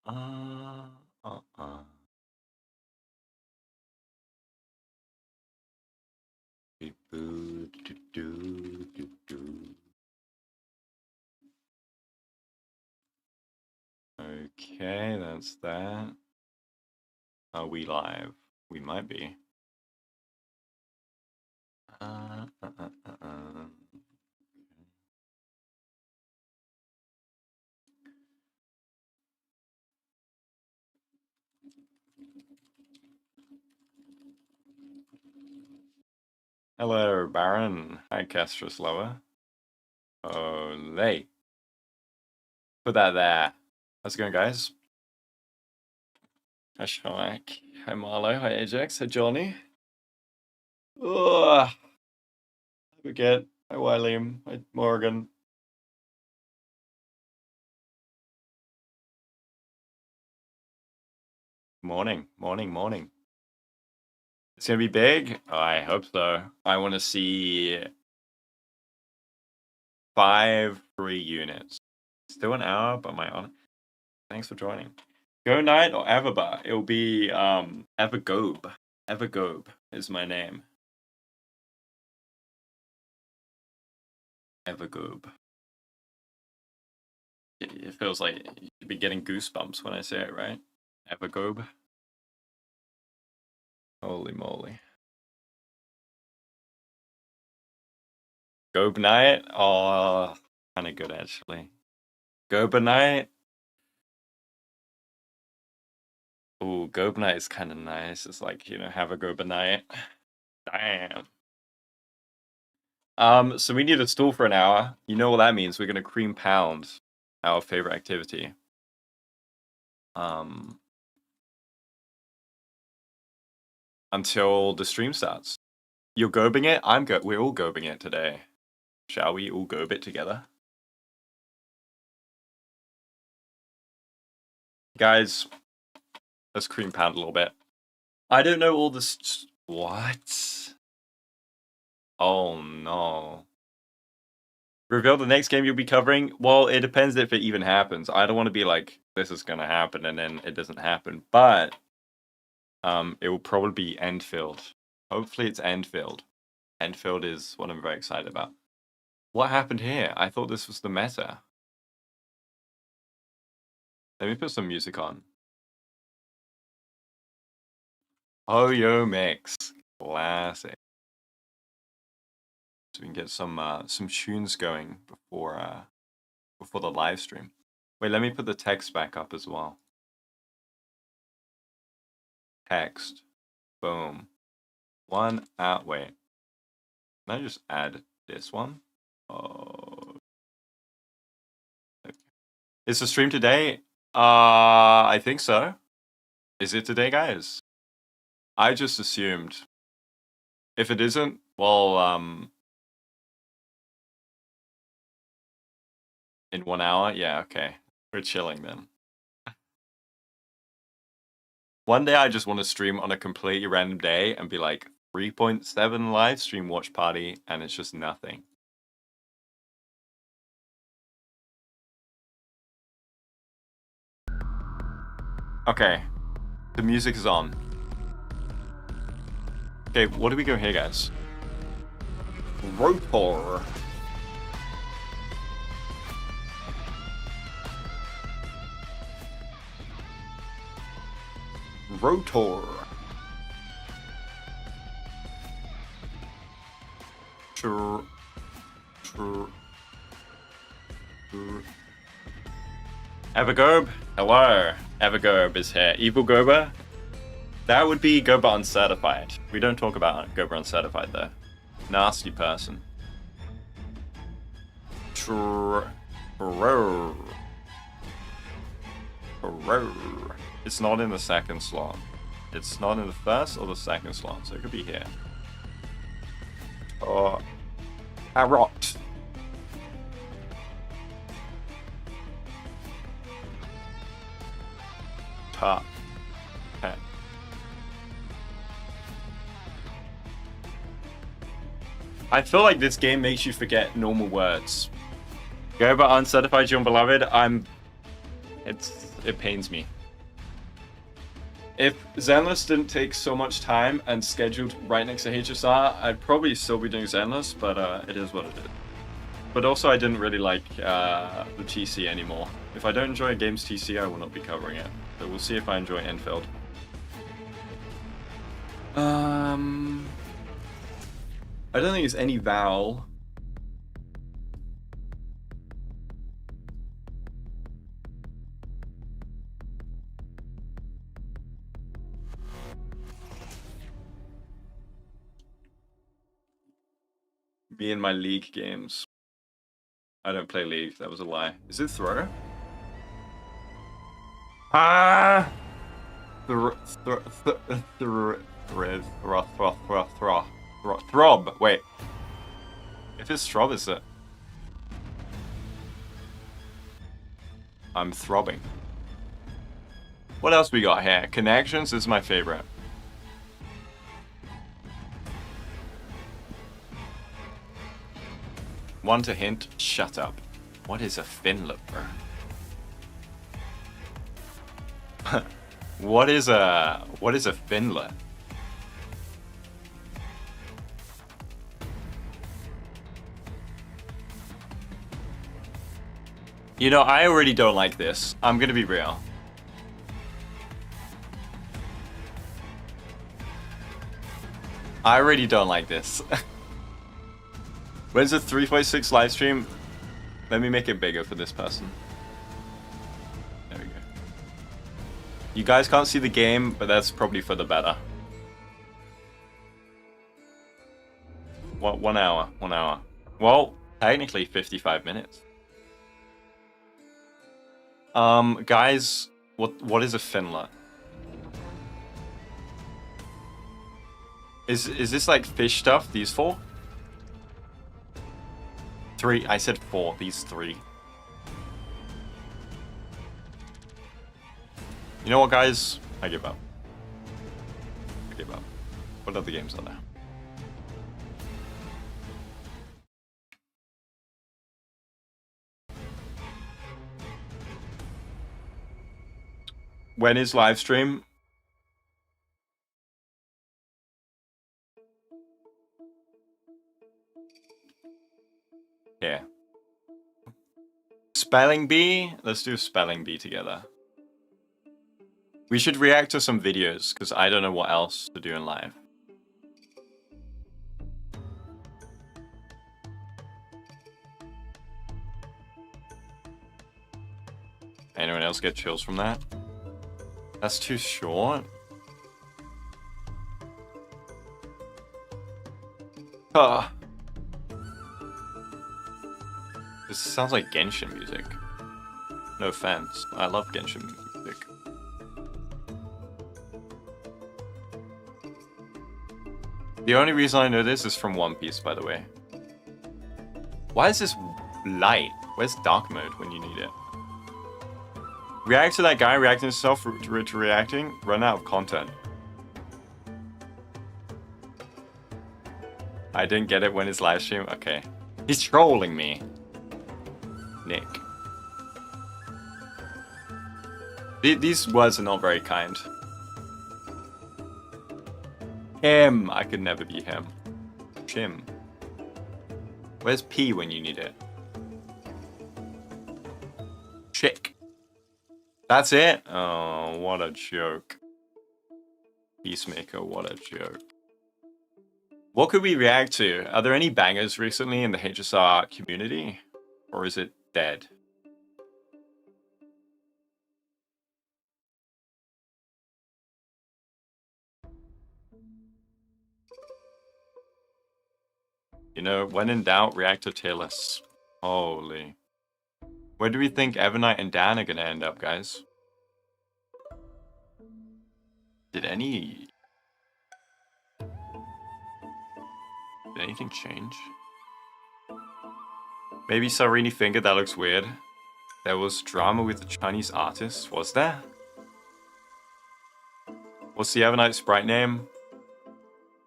Uh, uh-uh. Okay, that's that. Are we live? We might be. Hello, Baron. Hi, Castrus Lower. Olay. Put that there. How's it going, guys? Hi, Shark. Hi, Marlo. Hi, Ajax. Hi, Johnny. Ugh. Hi, Baguette. Hi, William. Hi, Morgan. Morning. It's gonna be big? Oh, I hope so. I want to see 5 free units. Still an hour, but my honor. Thanks for joining. Go Knight or Everbar? It'll be Evergobe. Evergobe is my name. Evergobe. It feels like you should be getting goosebumps when I say it, right? Evergobe. Holy moly. Gobe Knight? Oh, kind of good actually. Gobe Knight? Ooh, Gobe Knight is kind of nice. It's like, you know, have a Gobe Knight. Damn. So we need a stall for an hour. You know what that means? We're gonna cream pound our favorite activity. Until the stream starts. You're gobing it? We're all gobing it today. Shall we all gobe it together? Guys, let's cream pound a little bit. I don't know all this. What? Oh no. Reveal the next game you'll be covering? Well, it depends if it even happens. I don't want to be like, this is gonna happen and then it doesn't happen. But it will probably be Enfield. Hopefully it's Enfield. Enfield is what I'm very excited about. What happened here? I thought this was the meta. Let me put some music on. Oh, yo, mix. Classic. So we can get some tunes going before the live stream. Wait, let me put the text back up as well. Text. Boom. One out. Wait. Can I just add this one? Oh. Is the stream today? I think so. Is it today, guys? I just assumed. If it isn't, well, in 1 hour? Yeah, okay. We're chilling then. One day I just want to stream on a completely random day and be like 3.7 live stream watch party, and it's just nothing. Okay, the music is on. Okay, what do we go here, guys? Rotor. Rotor. Evergobe? Hello. Evergobe is here. Evil Guoba? That would be Guoba Uncertified. We don't talk about Guoba Uncertified though. Nasty person. It's not in the second slot. It's not in the first or the second slot, so it could be here. Or Arrot. Ta. Okay. I feel like this game makes you forget normal words. Go about uncertified, young beloved. It pains me. If Zenless didn't take so much time and scheduled right next to HSR, I'd probably still be doing Zenless, but it is what it is. But also, I didn't really like the TC anymore. If I don't enjoy a game's TC, I will not be covering it. So we'll see if I enjoy Enfield. I don't think it's any Val. Me and my League games. I don't play League. That was a lie. Is it Throw? Ah! Throb. Wait. If it's Throb, is it? I'm throbbing. What else we got here? Connections is my favorite. One to hint. Shut up. What is a Finlet, bro? What is a Finlet? You know, I already don't like this. I'm gonna be real. I already don't like this. When's the 3.6 livestream? Let me make it bigger for this person. There we go. You guys can't see the game, but that's probably for the better. What, 1 hour, 1 hour. Well, technically 55 minutes. Guys, what is a Finlet? Is this like fish stuff, these 4? 3, I said 4, these 3. You know what, guys? I give up. I give up. What other games are there? When is live stream? Yeah. Spelling bee? Let's do spelling bee together. We should react to some videos, because I don't know what else to do in live. Anyone else get chills from that? That's too short. Ah. This sounds like Genshin music. No offense. I love Genshin music. The only reason I know this is from One Piece, by the way. Why is this light? Where's dark mode when you need it? React to that guy reacting to himself to reacting. Run out of content. I didn't get it when it's live stream. Okay. He's trolling me. Nick. These words are not very kind. Him. I could never be him. Chim. Where's P when you need it? Chick. That's it? Oh, what a joke. Peacemaker, what a joke. What could we react to? Are there any bangers recently in the HSR community? Or is it dead? You know, when in doubt, react to tier lists. Holy. Where do we think Evernight and Dan are gonna end up, guys? Did anything change? Maybe Sarini Finger, that looks weird. There was drama with the Chinese artist, was there? What's the Evernight sprite name?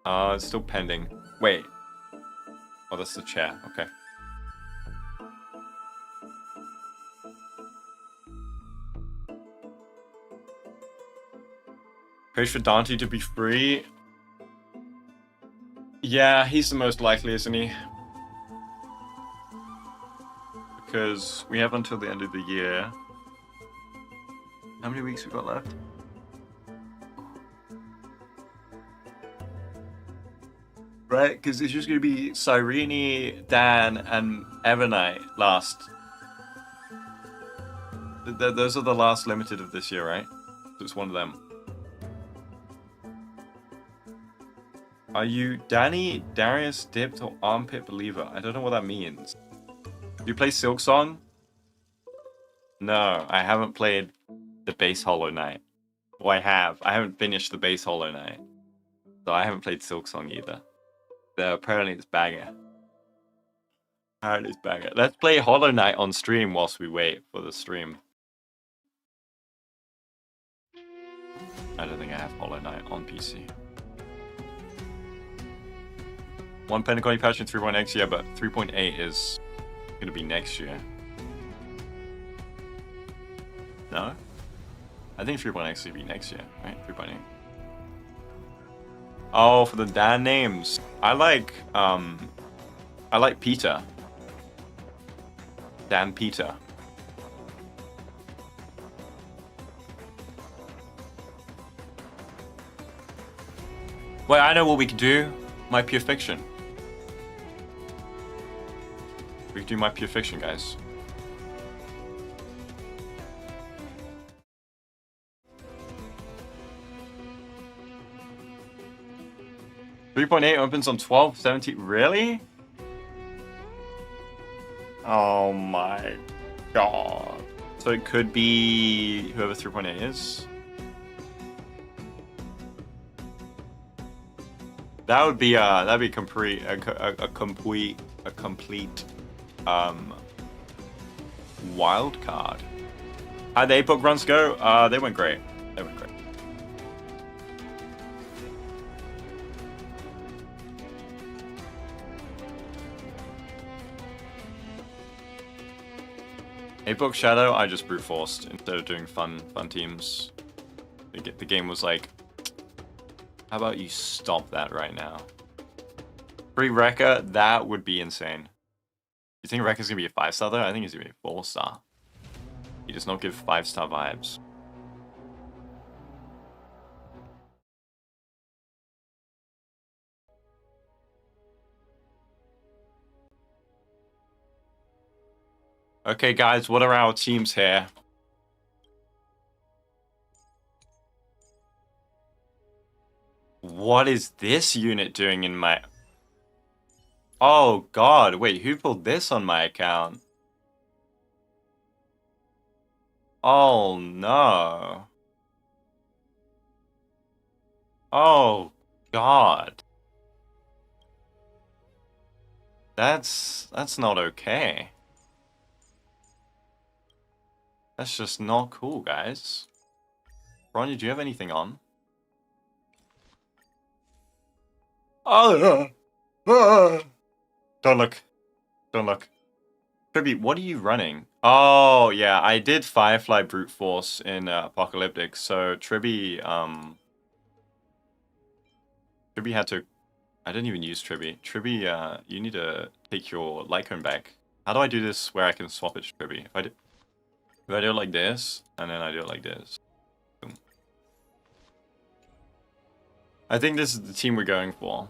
It's still pending. Wait. Oh, that's the chair, okay. Page for Dante to be free. Yeah, he's the most likely, isn't he? Because we have until the end of the year. How many weeks we got left? Right, because it's just going to be Cyrene, Dan, and Evernight last. Those are the last limited of this year, right? So it's one of them. Are you Danny, Darius, Dipped, or Armpit Believer? I don't know what that means. Do you play Silksong? No, I haven't played the base Hollow Knight. Well, I have. I haven't finished the base Hollow Knight. So I haven't played Silksong either. Apparently it's banger. Apparently it's banger. Let's play Hollow Knight on stream whilst we wait for the stream. I don't think I have Hollow Knight on PC. One Pentagon patch in 3.x, yeah, but 3.8 is gonna be next year. No? I think 3.x will be next year, right? 3.8. Oh, for the Dan names. I like Peter. Dan Peter. Wait, I know what we could do. My Pure Fiction. We could do My Pure Fiction, guys. .8 opens on 12/17. Really? Oh my god. So it could be whoever 3.8 is. That would be that'd be complete a complete wild card. How'd the 8-book runs go? They went great. They went great. Book Shadow, I just brute forced instead of doing fun teams. The game was like, how about you stop that right now? Free Rekka, that would be insane. You think Rekka's gonna be a 5-star though? I think he's gonna be a 4-star. He does not give 5-star vibes. Okay, guys, what are our teams here? What is this unit doing in my... Oh, God. Wait, who pulled this on my account? Oh, no. Oh, God. That's not okay. That's just not cool, guys. Ronnie, do you have anything on? Oh, don't look. Don't look. Tribby, what are you running? Oh, yeah, I did Firefly Brute Force in Apocalyptic, so Tribby, Tribby had to... I didn't even use Tribby. Tribby, you need to take your Lycone back. How do I do this where I can swap it to Tribby? If I do it like this, and then I do it like this. Boom. I think this is the team we're going for.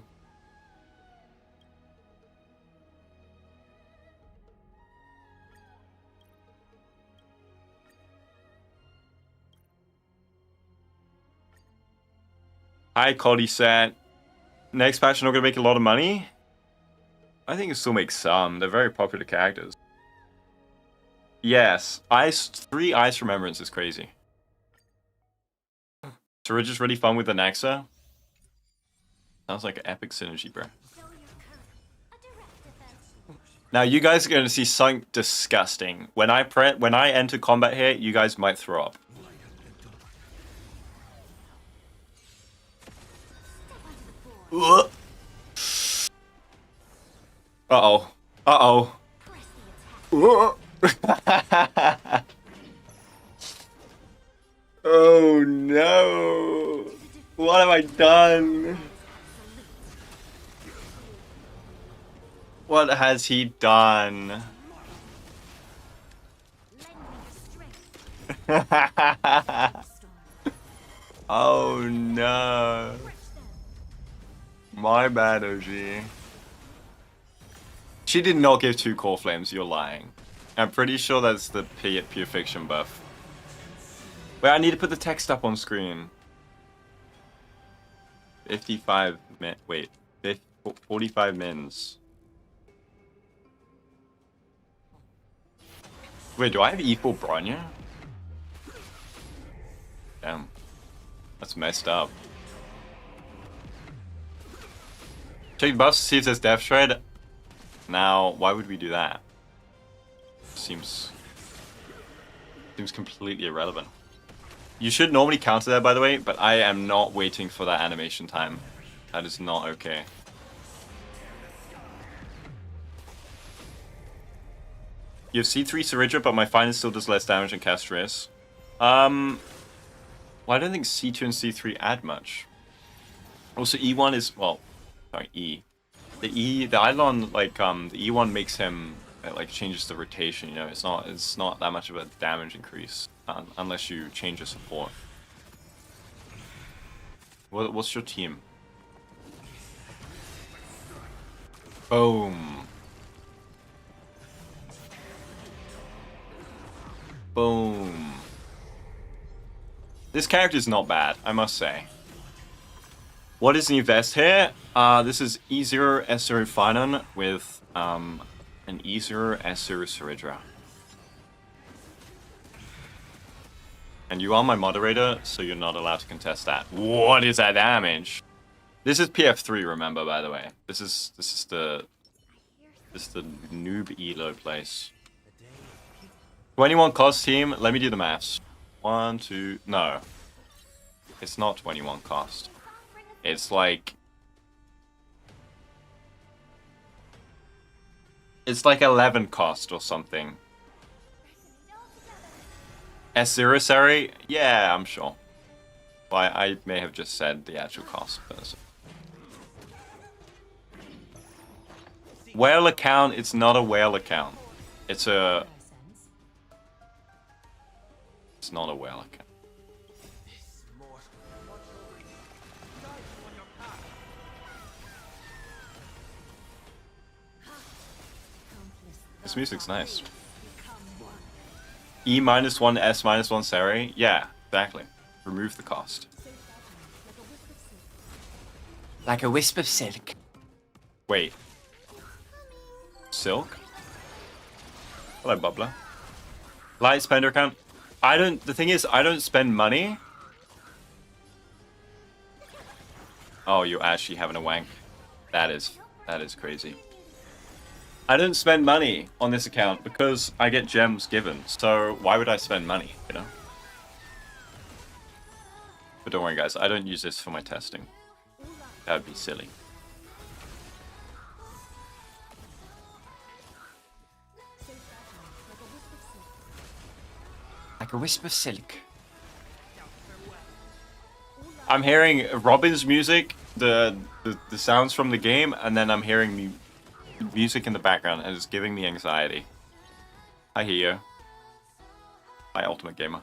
Hi, Cody Sat. Next patch, not gonna make a lot of money? I think it still makes some. They're very popular characters. Yes, 3 Ice Remembrance is crazy. So we're just really fun with the Naxa. Sounds like an epic synergy, bro. Now you guys are gonna see something disgusting. When I enter combat here, you guys might throw up. Uh-oh. Uh-oh. Oh no. What have I done? What has he done? Oh no. My bad, OG. She did not give 2 core flames, you're lying. I'm pretty sure that's the pure fiction buff. Wait, I need to put the text up on screen. 55 min. Wait, 45 mins. Wait, do I have equal Bronya? Damn. That's messed up. Check buffs to see if there's Death Shred. Now, why would we do that? Seems completely irrelevant. You should normally counter that, by the way, but I am not waiting for that animation time. That is not okay. You have C3 Saridra, but my Finance still does less damage than Castris. Well, I don't think C2 and C3 add much. Also, E1 is, well, sorry, E. The Eidolon, like, the E1 makes him, it, like, changes the rotation, you know, it's not that much of a damage increase, unless you change your support. What's your team? Boom. Boom. This character is not bad, I must say. What is the vest here? This is E0 S0 Finon with an E0 S0 Saridra. And you are my moderator, so you're not allowed to contest that. What is that damage? This is PF3, remember, by the way. This is the noob elo place. 21 cost team. Let me do the maths. 1, 2. No, it's not 21 cost. It's like 11 cost or something. S0 Sari? Yeah, I'm sure. Well, I may have just said the actual cost. Whale account, it's not a whale account. It's not a whale account. This music's nice. E-1, S-1 Sari? Yeah, exactly. Remove the cost. Like a wisp of silk. Wait. Silk? Hello, Bubbler. Light spender account. The thing is, I don't spend money. Oh, you're actually having a wank. That is crazy. I don't spend money on this account because I get gems given, so why would I spend money, you know? But don't worry guys, I don't use this for my testing. That would be silly. Like a wisp of silk. I'm hearing Robin's music, the sounds from the game, and then I'm hearing music in the background, and it's giving me anxiety. I hear you. Hi, Ultimate Gamer.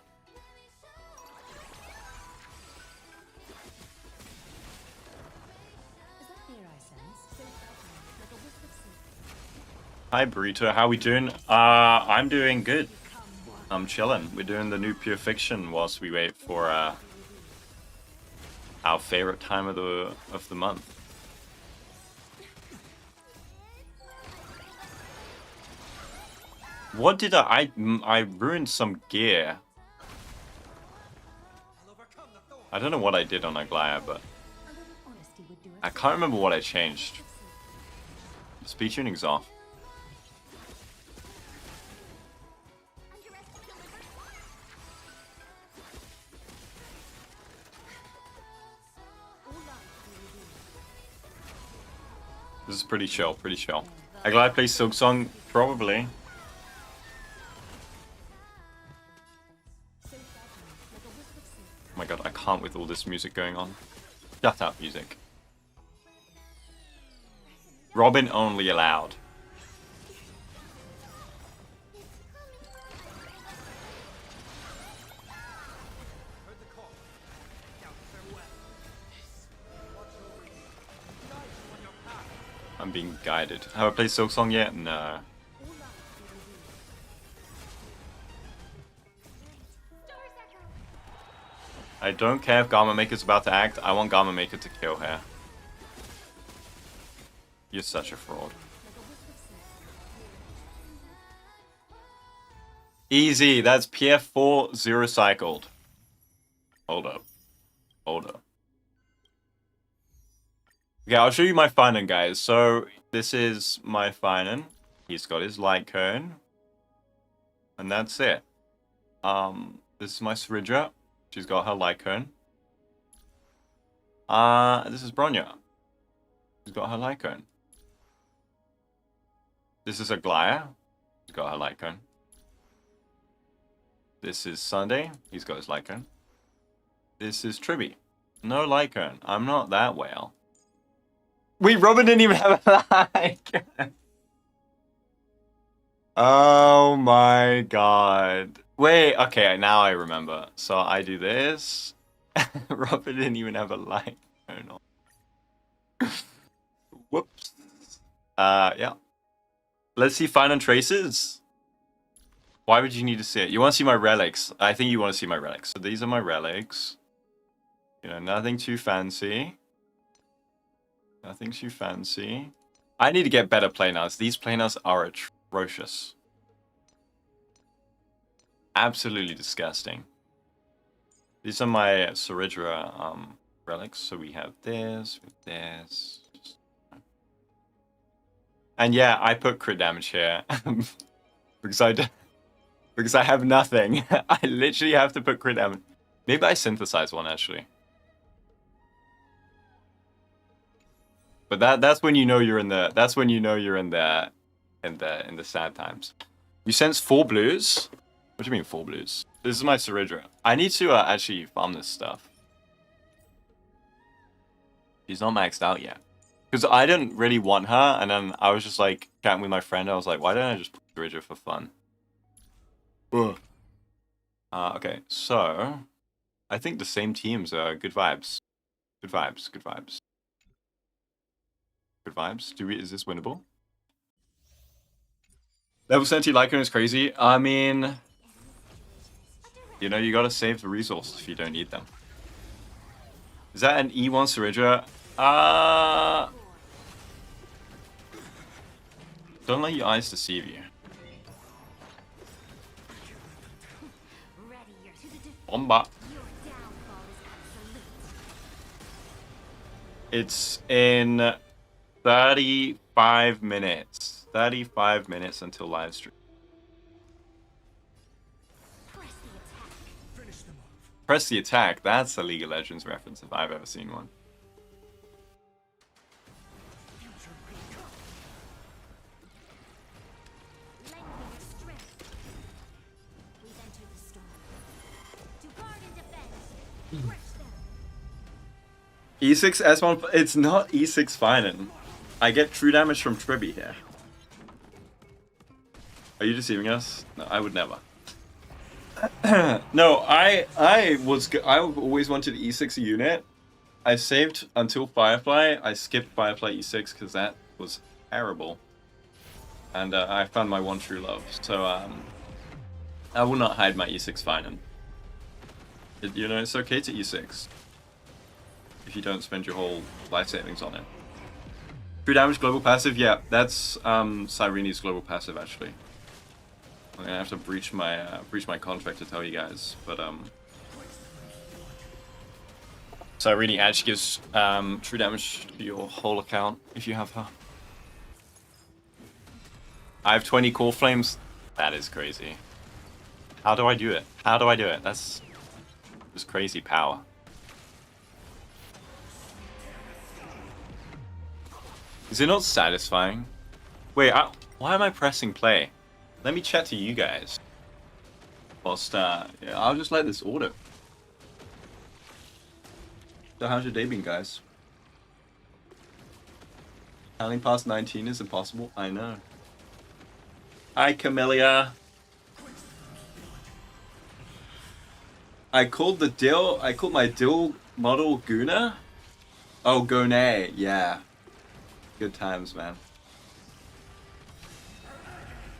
Hi, Burrito. How we doing? I'm doing good. I'm chilling. We're doing the new Pure Fiction whilst we wait for our favorite time of the month. What did I ruined some gear. I don't know what I did on Aglaya, but I can't remember what I changed. Speed tuning's off. This is pretty chill, pretty chill. Aglaya plays Silksong? Probably. Oh my god, I can't with all this music going on. Shut up, music. Robin only allowed. I'm being guided. Have I played Silksong yet? No. I don't care if Garma Maker's about to act. I want Garma Maker to kill her. You're such a fraud. Easy. That's PF4 0 cycled. Hold up. Hold up. Okay, I'll show you my Finan, guys. So, this is my Finan. He's got his light cone. And that's it. This is my Syringa. She's got her light cone. This is Bronya. She's got her light cone. This is Aglaya. She's got her light cone. This is Sunday. He's got his light cone. This is Tribby. No light cone. I'm not that whale. Wait, Robin didn't even have a light cone. Oh my god. Wait, okay, now I remember. So I do this. Robin didn't even have a light cone on. Whoops. Yeah. Let's see Finan Traces. Why would you need to see it? You want to see my relics? I think you want to see my relics. So these are my relics. You know, nothing too fancy. Nothing too fancy. I need to get better playnars. These playnars are atrocious. Absolutely disgusting. These are my Syringa relics. So we have this, this. And yeah, I put crit damage here. because I have nothing. I literally have to put crit damage. Maybe I synthesize one actually. But that's when you know you're in the in the sad times. You sense 4 blues? What do you mean 4 blues? This is my Syringa. I need to actually farm this stuff. She's not maxed out yet. Because I didn't really want her, and then I was just like chatting with my friend. I was like, why don't I just put Syringa for fun? Ugh. Okay, so I think the same teams are good vibes. Good vibes, good vibes. Good vibes. Is this winnable? Level 70 Lycon is crazy. I mean, you know, you gotta save the resources if you don't need them. Is that an E1 Syringa? Don't let your eyes deceive you. Bomba. It's in 35 minutes. 35 minutes until live stream. Press the attack. That's a League of Legends reference if I've ever seen one. E6 S1, it's not E6 Finan. I get true damage from Tribby here. Are you deceiving us? No, I would never. No, I always wanted E6 unit. I saved until Firefly. I skipped Firefly E6 because that was terrible. And I found my one true love. So I will not hide my E6 Finan. You know, it's okay to E6. If you don't spend your whole life savings on it. True damage global passive, yeah, that's Cyreni's global passive actually. I'm gonna have to breach my contract to tell you guys, but Cyrene actually gives true damage to your whole account if you have her. I have 20 core flames. That is crazy. How do I do it? How do I do it? That's just crazy power. Is it not satisfying? Wait, why am I pressing play? Let me chat to you guys. Whilst, yeah, I'll just let this auto. So how's your day been, guys? Counting past 19 is impossible. I know. Hi, Camellia. I called my dill model Guna. Oh, Gone. Yeah. Good times, man.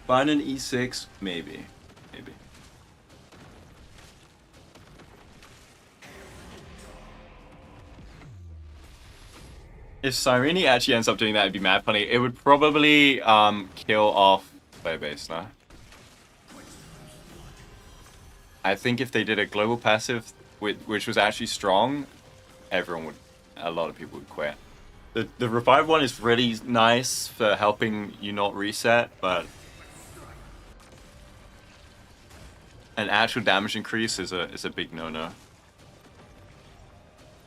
Find an E6, maybe. Maybe. If Cyrene actually ends up doing that, it'd be mad funny. It would probably kill off player base now. I think if they did a global passive, which was actually strong, a lot of people would quit. The revive one is really nice for helping you not reset, but an actual damage increase is a big no-no.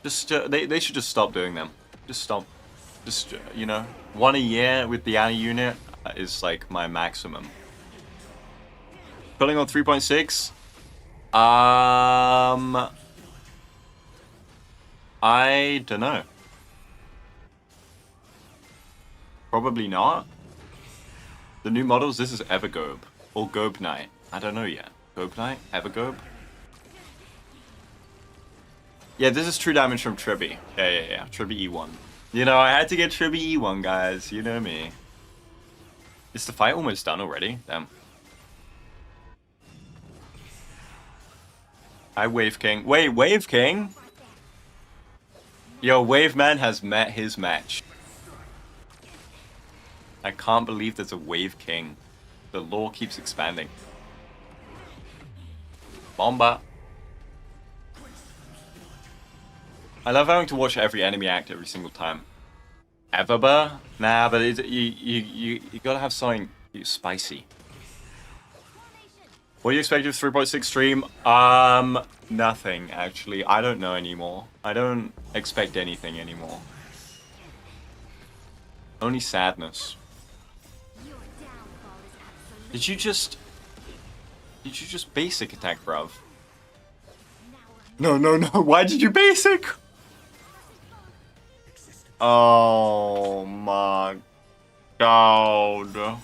Just they should just stop doing them. Just stop. Just you know, one a year with the Annie unit is like my maximum. Pulling on 3.6. I don't know. Probably not. The new models, this is Evergobe. Or Gobe Knight. I don't know yet. Gobe Knight? Evergobe? Yeah, this is true damage from Tribby. Yeah. Tribby E1. You know, I had to get Tribby E1, guys. You know me. Is the fight almost done already? Damn. Hi, Wave King. Wait, Wave King? Yo, Wave Man has met his match. I can't believe there's a Wave King. The lore keeps expanding. Bomba. I love having to watch every enemy act every single time. Everba? Nah, but you gotta have something spicy. What do you expect of 3.6 stream? Nothing, actually. I don't know anymore. I don't expect anything anymore. Only sadness. Did you just basic attack, bruv? No. Why did you basic? Oh my god.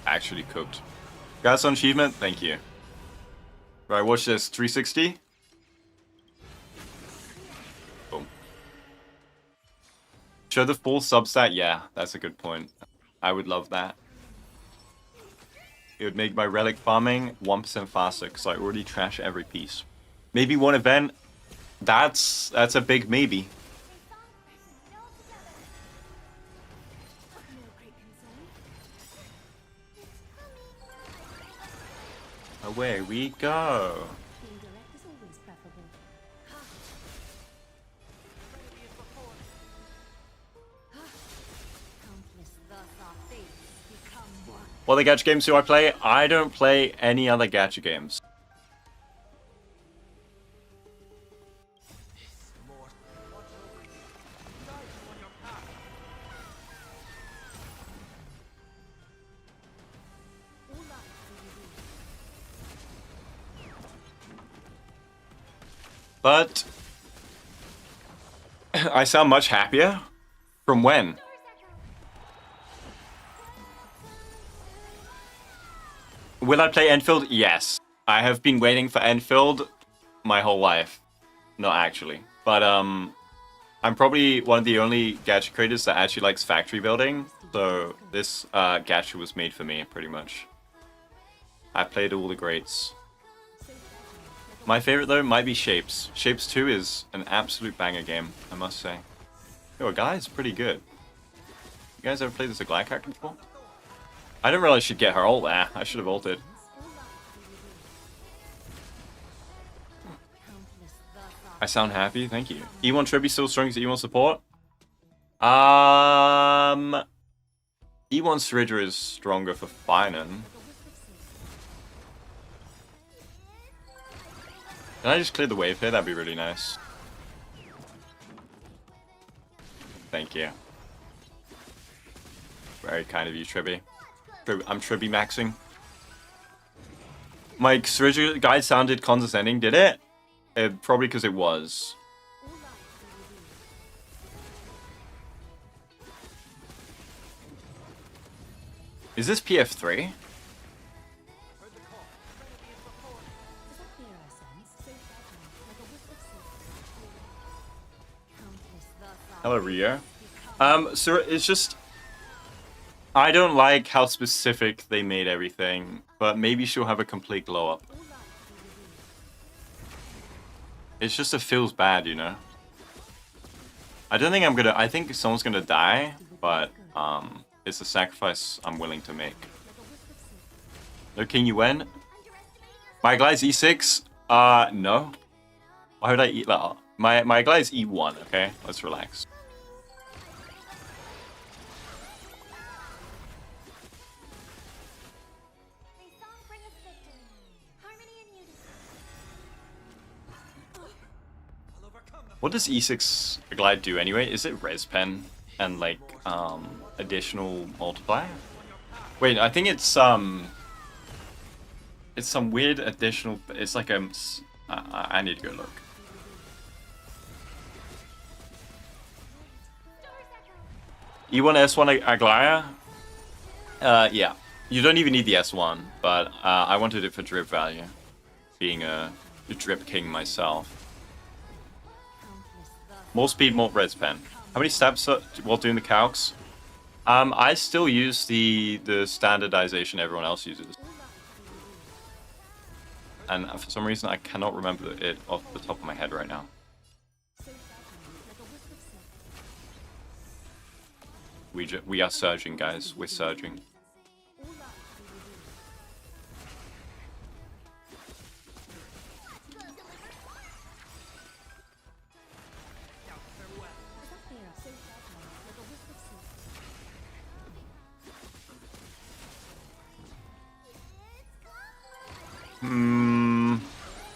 Actually cooked. Got some achievement? Thank you. Right, watch this. 360. Boom. Show the full substat? Yeah, that's a good point. I would love that. It would make my relic farming 1% faster because I already trash every piece. Maybe one event. That's a big maybe. Away we go. What other gacha games do I play? I don't play any other gacha games. But I sound much happier. From when? Will I play Enfield? Yes. I have been waiting for Enfield my whole life. Not actually. But I'm probably one of the only gacha creators that actually likes factory building. So this gacha was made for me, pretty much. I played all the greats. My favorite though might be Shapes. Shapes 2 is an absolute banger game, I must say. Yo, Guy's pretty good. You guys ever played as a Glide character before? I didn't realize she'd get her ult there. I should have ulted. I sound happy, thank you. E1 Tribby still strong as E1 support? E1 Syringa is stronger for Finan. Can I just clear the wave here? That'd be really nice. Thank you. Very kind of you, Tribby. I'm Tribby maxing. My Surgery guide sounded condescending, did it? Probably because it was. Is this PF3? Hello, Rio. So it's just... I don't like how specific they made everything, but maybe she'll have a complete glow up. It's just, it feels bad, you know? I don't think I'm gonna... I think someone's gonna die, but it's a sacrifice I'm willing to make. No King Yuen? My Glide's E6? No. Why would I eat that? My Glide's E1, okay? Let's relax. What does E6 Glide do anyway? Is it res pen and like additional multiplier? Wait, I think it's some weird additional. It's like I need to go look. E1 S1 Aglaya? Yeah. You don't even need the S1, but I wanted it for drip value, being a drip king myself. More speed, more res pen. How many steps while doing the calcs? I still use the standardization everyone else uses. And for some reason I cannot remember it off the top of my head right now. We are surging, guys. We're surging.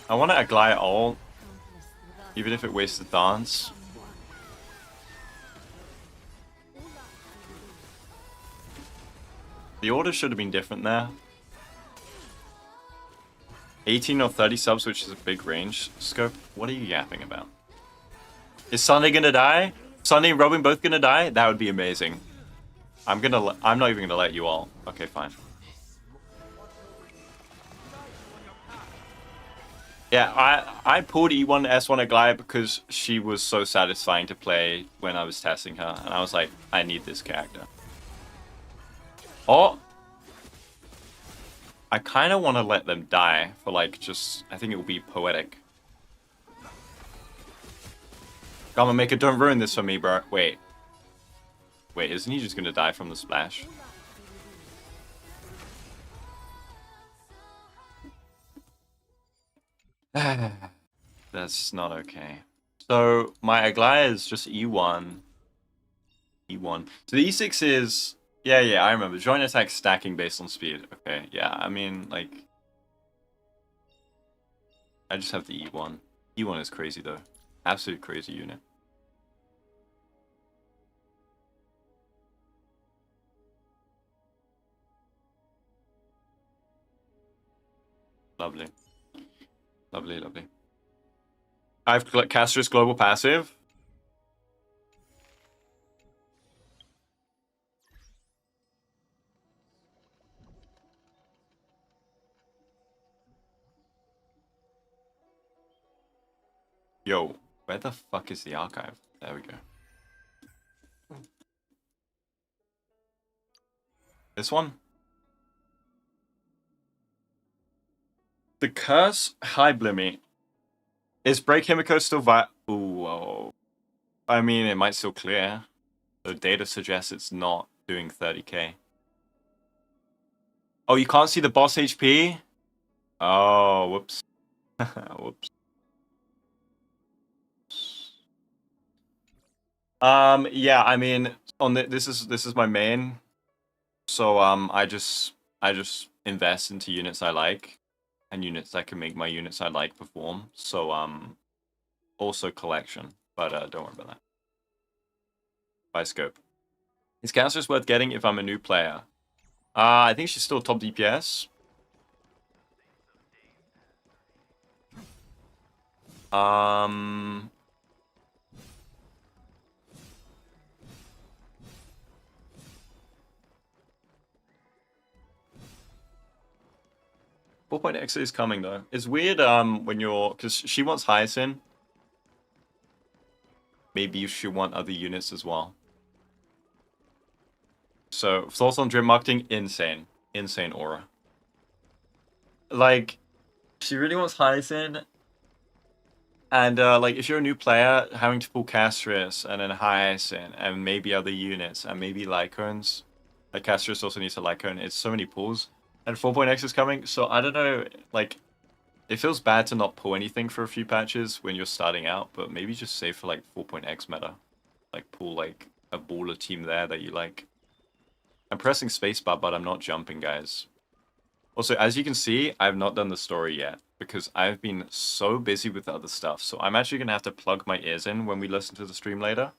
I want to Aglaya all, even if it wastes the dance. The order should have been different there. 18 or 30 subs, which is a big range scope. What are you yapping about? Is Sunday gonna die? Sunday and Robin both gonna die? That would be amazing. I'm not even gonna let you all. Okay, fine. Yeah, I pulled E1 S1 Aglaya because she was so satisfying to play when I was testing her, and I was like, I need this character. Oh! I kind of want to let them die for like just, I think it will be poetic. Gamma Maker, don't ruin this for me, bro. Wait, isn't he just gonna die from the splash? That's not okay. So my Aglaya is just E1. E1. So the E6 is... Yeah, I remember. Joint attack stacking based on speed. Okay, yeah, I mean, like... I just have the E1. E1 is crazy, though. Absolute crazy unit. Lovely. Lovely, lovely. I have Caster's global passive. Yo, where the fuck is the archive? There we go. This one? The Curse High Blimmy. Is Break Himiko still Ooh, whoa. I mean, it might still clear. The data suggests it's not doing 30k. Oh, you can't see the boss HP? Oh, whoops. Whoops. Yeah, I mean, on this is my main. So I just invest into units I like and units that can make my units I like perform. So also collection, but don't worry about that. By scope. Is Cancer's worth getting if I'm a new player? I think she's still top DPS. Um... 4.x is coming though. It's weird when you're, because she wants Hyacinth. Maybe you should want other units as well. So thoughts on drip marketing? Insane. Insane aura. Like, she really wants Hyacinth. And like if you're a new player, having to pull Castris and then Hyacinth and maybe other units and maybe Lycones. Like Castris also needs a Lycone. It's so many pulls. And 4.x is coming, so I don't know, like it feels bad to not pull anything for a few patches when you're starting out, but maybe just save for like 4.x meta. Like pull like a baller team there that you like. I'm pressing spacebar, but I'm not jumping, guys. Also, as you can see, I've not done the story yet because I've been so busy with other stuff. So I'm actually going to have to plug my ears in when we listen to the stream later.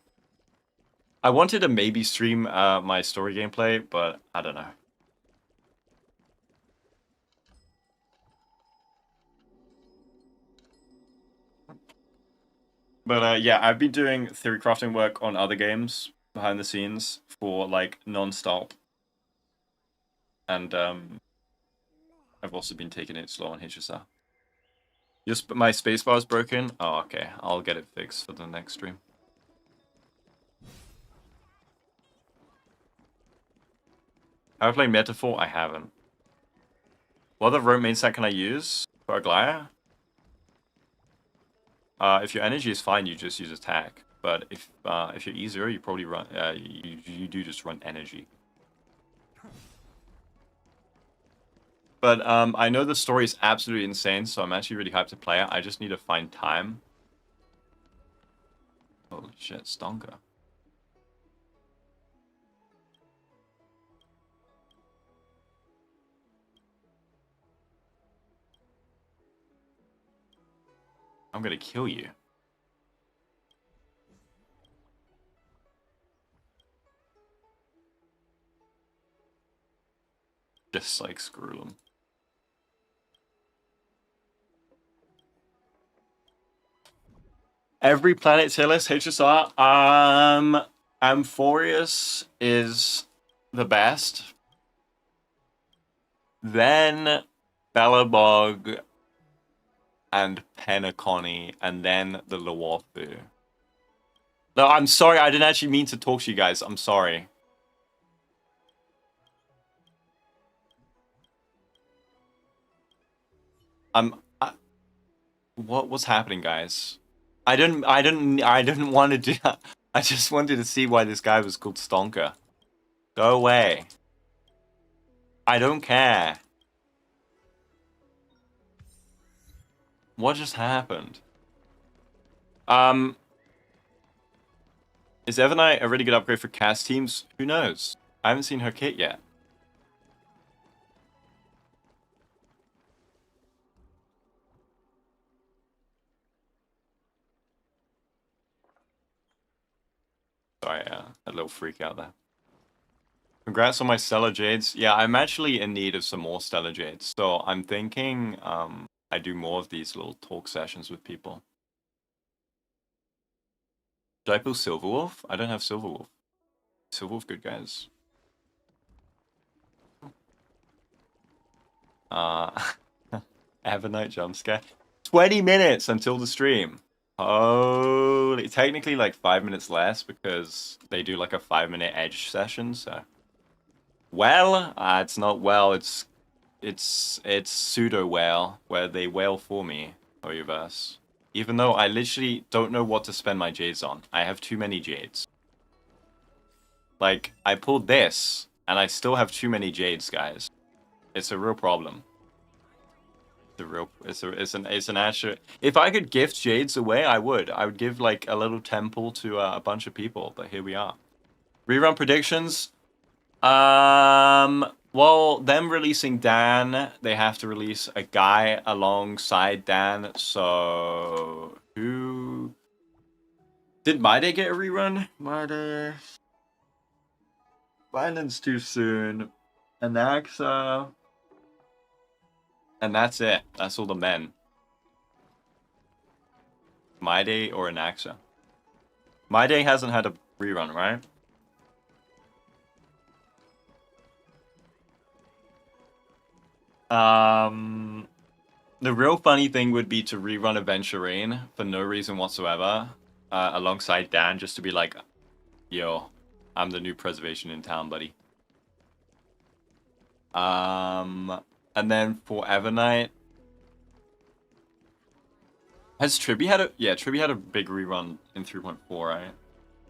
I wanted to maybe stream my story gameplay, but I don't know. But yeah, I've been doing theory crafting work on other games behind the scenes for like non-stop. And I've also been taking it slow on HSR. Just my spacebar is broken. Oh, okay. I'll get it fixed for the next stream. Have I played Metaphor? I haven't. What other rope main set can I use for Aglaya? If your energy is fine, you just use attack. But if you're E0, you probably run. You do just run energy. But I know the story is absolutely insane, so I'm actually really hyped to play it. I just need to find time. Holy shit, Stonker. I'm gonna kill you. Just like screw them. Every planet tier list, HSR. Amphorius is the best. Then Belobog and Penacony, and then the Luofu. No, I'm sorry, I didn't actually mean to talk to you guys. I'm sorry. What's happening, guys? I didn't want to do that. I just wanted to see why this guy was called Stonker. Go away. I don't care. What just happened? Is Evernight a really good upgrade for cast teams? Who knows? I haven't seen her kit yet. Sorry, a little freak out there. Congrats on my Stellar Jades. Yeah, I'm actually in need of some more Stellar Jades. So I'm thinking I do more of these little talk sessions with people. Should I pull Silverwolf? I don't have Silverwolf. Silverwolf, good guys. Evernight jump scare. 20 minutes until the stream. Holy, technically like 5 minutes less because they do like a 5-minute edge session, so. Well, it's not well, it's pseudo whale, where they wail for me, Hoyoverse. Even though I literally don't know what to spend my jades on. I have too many jades. Like, I pulled this, and I still have too many jades, guys. It's a real problem. It's an actual. If I could gift jades away, I would. I would give like a little temple to a bunch of people. But here we are. Rerun predictions. Well, them releasing Dan, they have to release a guy alongside Dan. So who did my day get a rerun? My day. Violence too soon. Anaxa. And that's it. That's all the men. My Day or Anaxa? My Day hasn't had a rerun, right? The real funny thing would be to rerun Adventure Rain for no reason whatsoever, alongside Dan, just to be like, yo, I'm the new preservation in town, buddy. And then for Evernight, has Tribby had a... Yeah, Tribby had a big rerun in 3.4, right?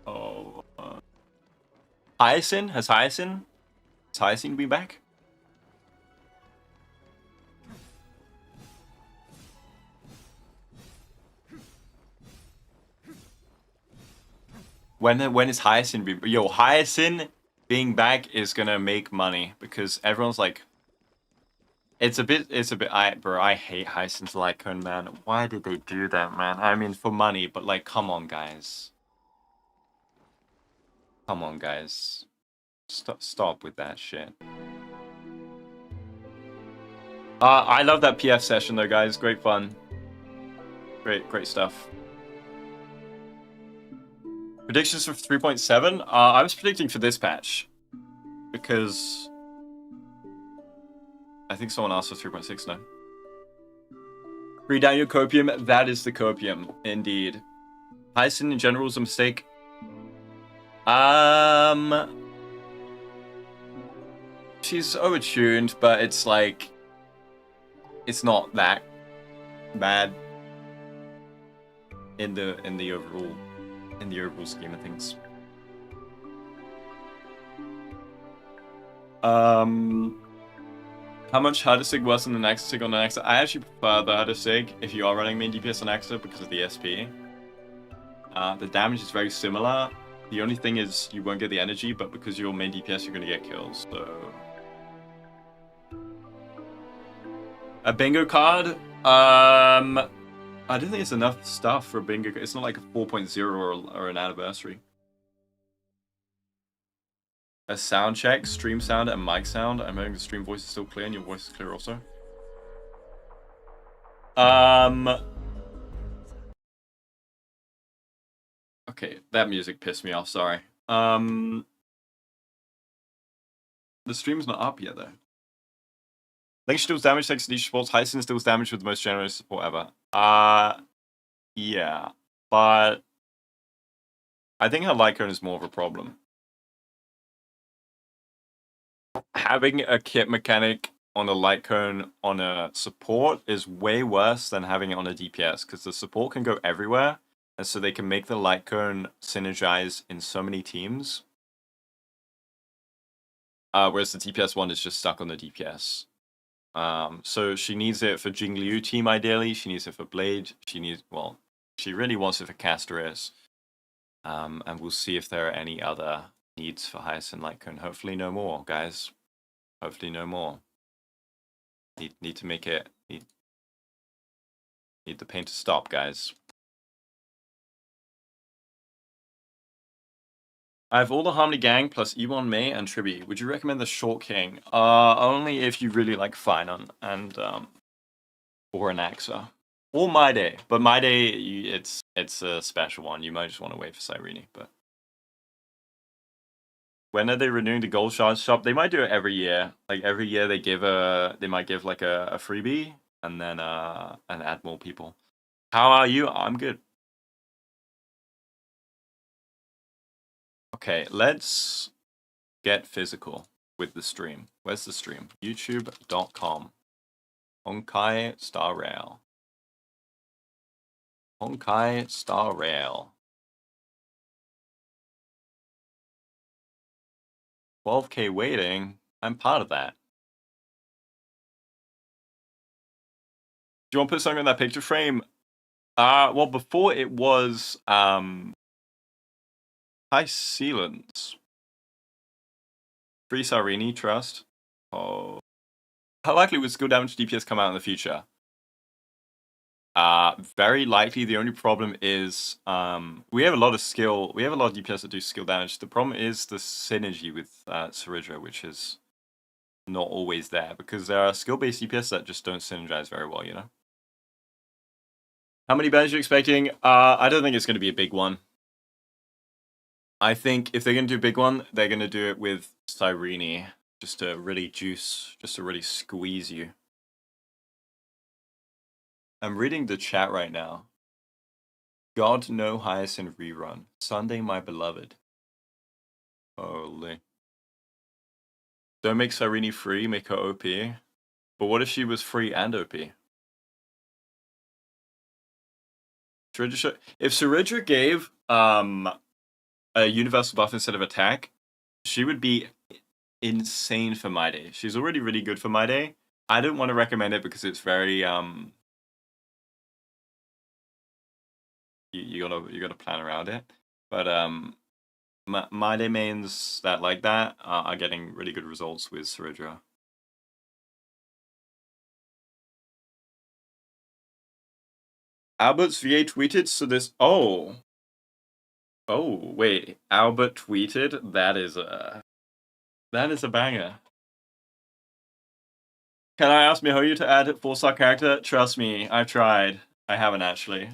Oh. Hyacinth? Has Hyacinth been back? When is Hyacinth be... Yo, Hyacinth being back is gonna make money because everyone's like... It's a bit... Bro, I hate Hyacinth's Lycone, man. Why did they do that, man? I mean, for money, but like, come on, guys. Come on, guys. Stop with that shit. I love that PF session though, guys. Great fun. Great stuff. Predictions for 3.7? I was predicting for this patch. Because... I think someone asked for 3.6 now. Free down your copium. That is the copium. Indeed. Hyacinth in general is a mistake. She's overtuned, but it's like... It's not that bad in the overall scheme of things. How much harder sig worse than the Naxa sig on the Naxa? I actually prefer the harder sig if you are running main DPS on Naxa because of the SP. The damage is very similar. The only thing is you won't get the energy, but because you're main DPS, you're gonna get kills. So a bingo card. I don't think it's enough stuff for a bingo. It's not like a 4.0 or an anniversary. A sound check, stream sound, and mic sound. I'm hearing the stream voice is still clear, and your voice is clear also. Okay, that music pissed me off. Sorry. The stream's not up yet though. Link deals damage, takes niche supports. Hyacinth deals damage with the most generous support ever. Yeah, but I think her Lycone is more of a problem. Having a kit mechanic on a Lycone on a support is way worse than having it on a DPS, because the support can go everywhere, and so they can make the Lycone synergize in so many teams. Whereas the DPS one is just stuck on the DPS. So she needs it for Jingliu team ideally. She needs it for Blade. She really wants it for Castoris. And we'll see if there are any other needs for Hyacinth Lycone. Hopefully no more, guys. Hopefully no more. Need to make it... Need the pain to stop, guys. I have all the Harmony Gang plus E1 May and Tribby. Would you recommend the Short King? Only if you really like Finon and or an Axa. Or My Day. But My Day, it's a special one. You might just want to wait for Cyrene, but... When are they renewing the Gold Shards shop? They might do it every year. Like every year they might give like a freebie and then and add more people. How are you? I'm good. Okay, let's get physical with the stream. Where's the stream? YouTube.com. Honkai Star Rail. Honkai Star Rail. 12K waiting. I'm part of that. Do you want to put something in that picture frame? Well, before it was High Sealants. Free Sarini, trust. Oh. How likely would skill damage DPS come out in the future? Very likely. The only problem is we have a lot of DPS that do skill damage. The problem is the synergy with Saridra, which is not always there because there are skill-based DPS that just don't synergize very well, you know? How many bans are you expecting? I don't think it's going to be a big one. I think if they're going to do a big one, they're going to do it with Cyrene, just to really juice, just to really squeeze you. I'm reading the chat right now. God no Hyacinth rerun. Sunday, my beloved. Holy. Don't make Cyrene free, make her OP. But what if she was free and OP? If Saridra gave a universal buff instead of attack, she would be insane for my day. She's already really good for my day. I don't want to recommend it because it's very you gotta plan around it. But my day mains that like that are getting really good results with Saridra. Albert's VA tweeted, so this oh wait, Albert tweeted. That is a banger. Can I ask Mihoyo to add a 4-star character? Trust me, I've tried. I haven't actually.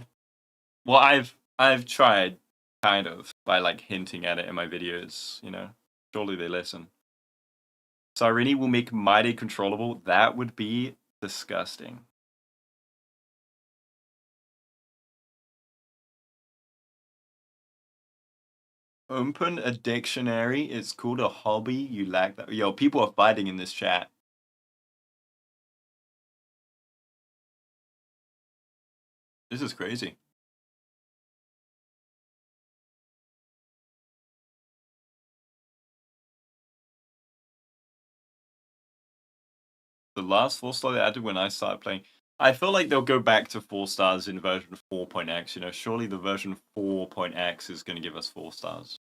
Well, I've tried, kind of, by like hinting at it in my videos. You know, surely they listen. Cyrene will make Mighty controllable. That would be disgusting. Open a dictionary. It's called a hobby. You lack that. Yo, people are fighting in this chat. This is crazy. The last 4-star they added when I started playing. I feel like they'll go back to 4 stars in version 4.x. You know, surely the version 4.x is going to give us 4 stars.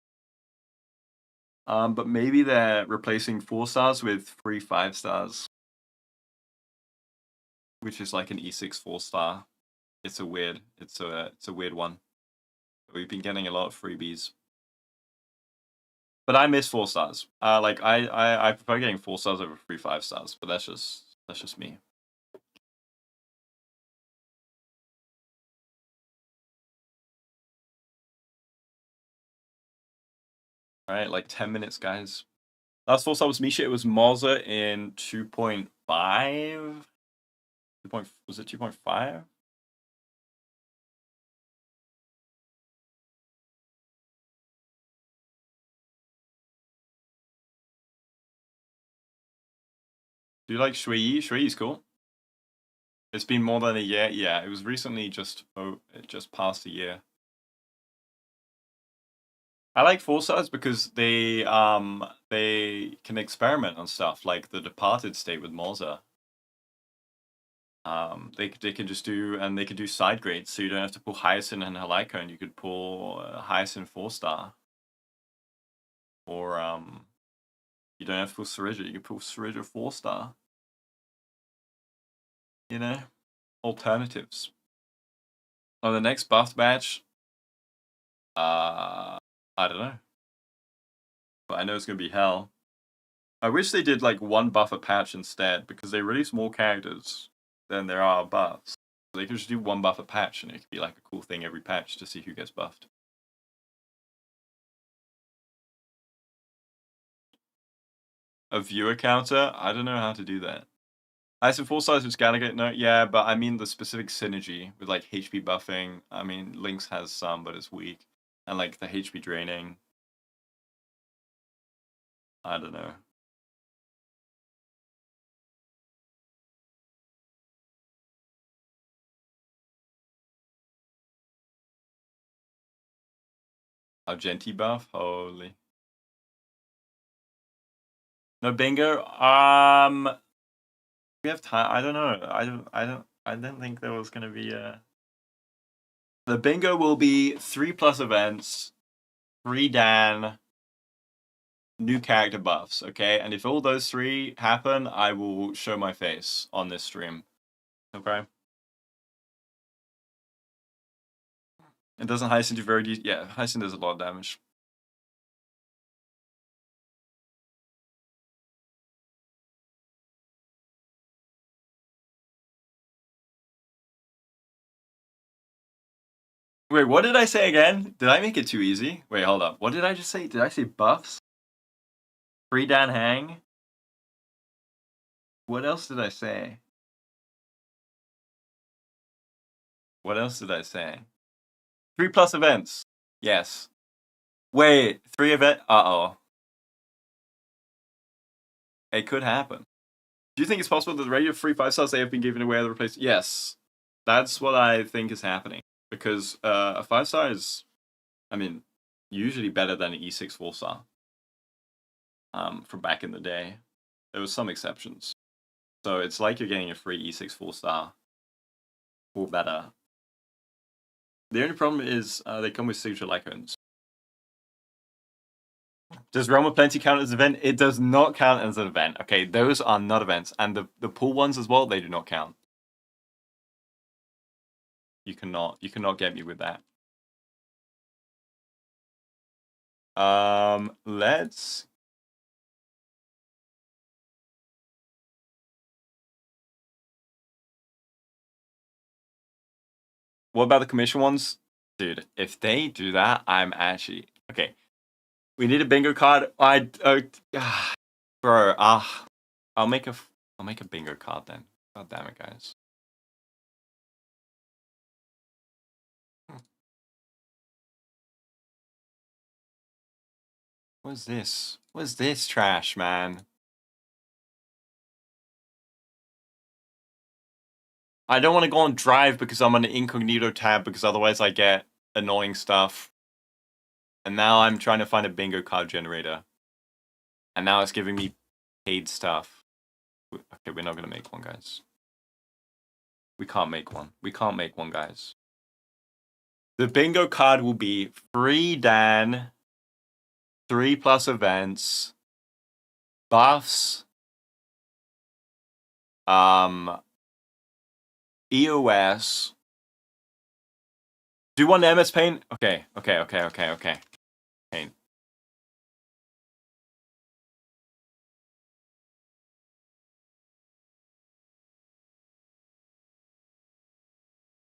But maybe they're replacing 4 stars with free 5 stars, which is like an E6 4-star. It's a weird one. We've been getting a lot of freebies. But I miss 4 stars. Like I prefer getting 4 stars over free 5 stars, but that's just me. All right, like 10 minutes, guys. Last 4 star was Misha. It was Moza in 2.5. Was it 2.5? Do you like Shui? Shui's cool. It's been more than a year. Yeah, it was recently it just passed a year. I like 4 stars because they can experiment on stuff like the Departed state with Moza. They can just do, and they could do side grades, so you don't have to pull Hyacinth and Halika, and you could pull Hyacinth 4-star. Or you don't have to pull Saridra, you can pull Saridra 4-star. You know? Alternatives. On the next buff batch, I don't know. But I know it's gonna be hell. I wish they did like 1 buff a patch instead, because they release more characters than there are buffs. They could just do 1 buff a patch, and it could be like a cool thing every patch to see who gets buffed. A viewer counter? I don't know how to do that. I said 4 stars with Gallagher. No, yeah, but I mean the specific synergy with like HP buffing. I mean, Lynx has some, but it's weak. And like the HP draining. I don't know. Argenti buff? Holy. No bingo? We have time. I don't know. I didn't think there was gonna be a. The bingo will be 3+ events, 3 Dan, new character buffs, okay? And if all those 3 happen, I will show my face on this stream. Okay? It doesn't Hyacinth do very yeah, Hyacinth does a lot of damage. Wait, what did I say again? Did I make it too easy? Wait, hold up. What did I just say? Did I say buffs? Free Dan Heng? What else did I say? What else did I say? 3+ events. Yes. Wait, 3 event. Uh-oh. It could happen. Do you think it's possible that the regular free 5-stars they have been given away are the replacement? Yes. That's what I think is happening. Because a 5-star is, I mean, usually better than an E6 4-star. From back in the day. There was some exceptions. So it's like you're getting a free E6 4-star. Or better. The only problem is they come with signature icons. Does Realm of Plenty count as an event? It does not count as an event. Okay, those are not events. And the pool ones as well, they do not count. You cannot get me with that. Let's... What about the commission ones? Dude, if they do that, I'm actually... Okay. We need a bingo card. Bro, I'll make a bingo card then. God damn it, guys. What's this? What's this trash, man? I don't want to go on Drive because I'm on an incognito tab because otherwise I get annoying stuff. And now I'm trying to find a bingo card generator. And now it's giving me paid stuff. Okay, we're not going to make one, guys. We can't make one. We can't make one, guys. The bingo card will be free Dan, 3+ events, buffs, EOS. Do you want MS Paint? Okay. Paint.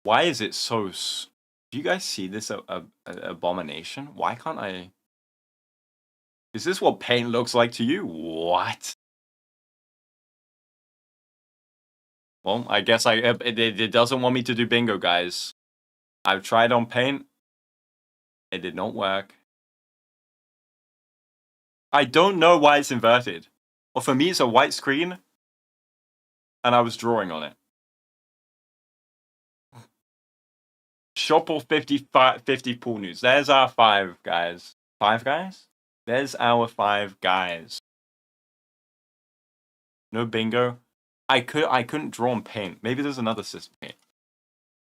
Why is it so... Do you guys see this abomination? Why can't I... Is this what paint looks like to you? What? Well, I guess it doesn't want me to do bingo, guys. I've tried on paint. It did not work. I don't know why it's inverted. Well, for me, it's a white screen. And I was drawing on it. Shop or 50 pool news. There's our 5 guys. 5 guys? There's our 5 guys. No bingo. I couldn't draw on paint. Maybe there's another system here.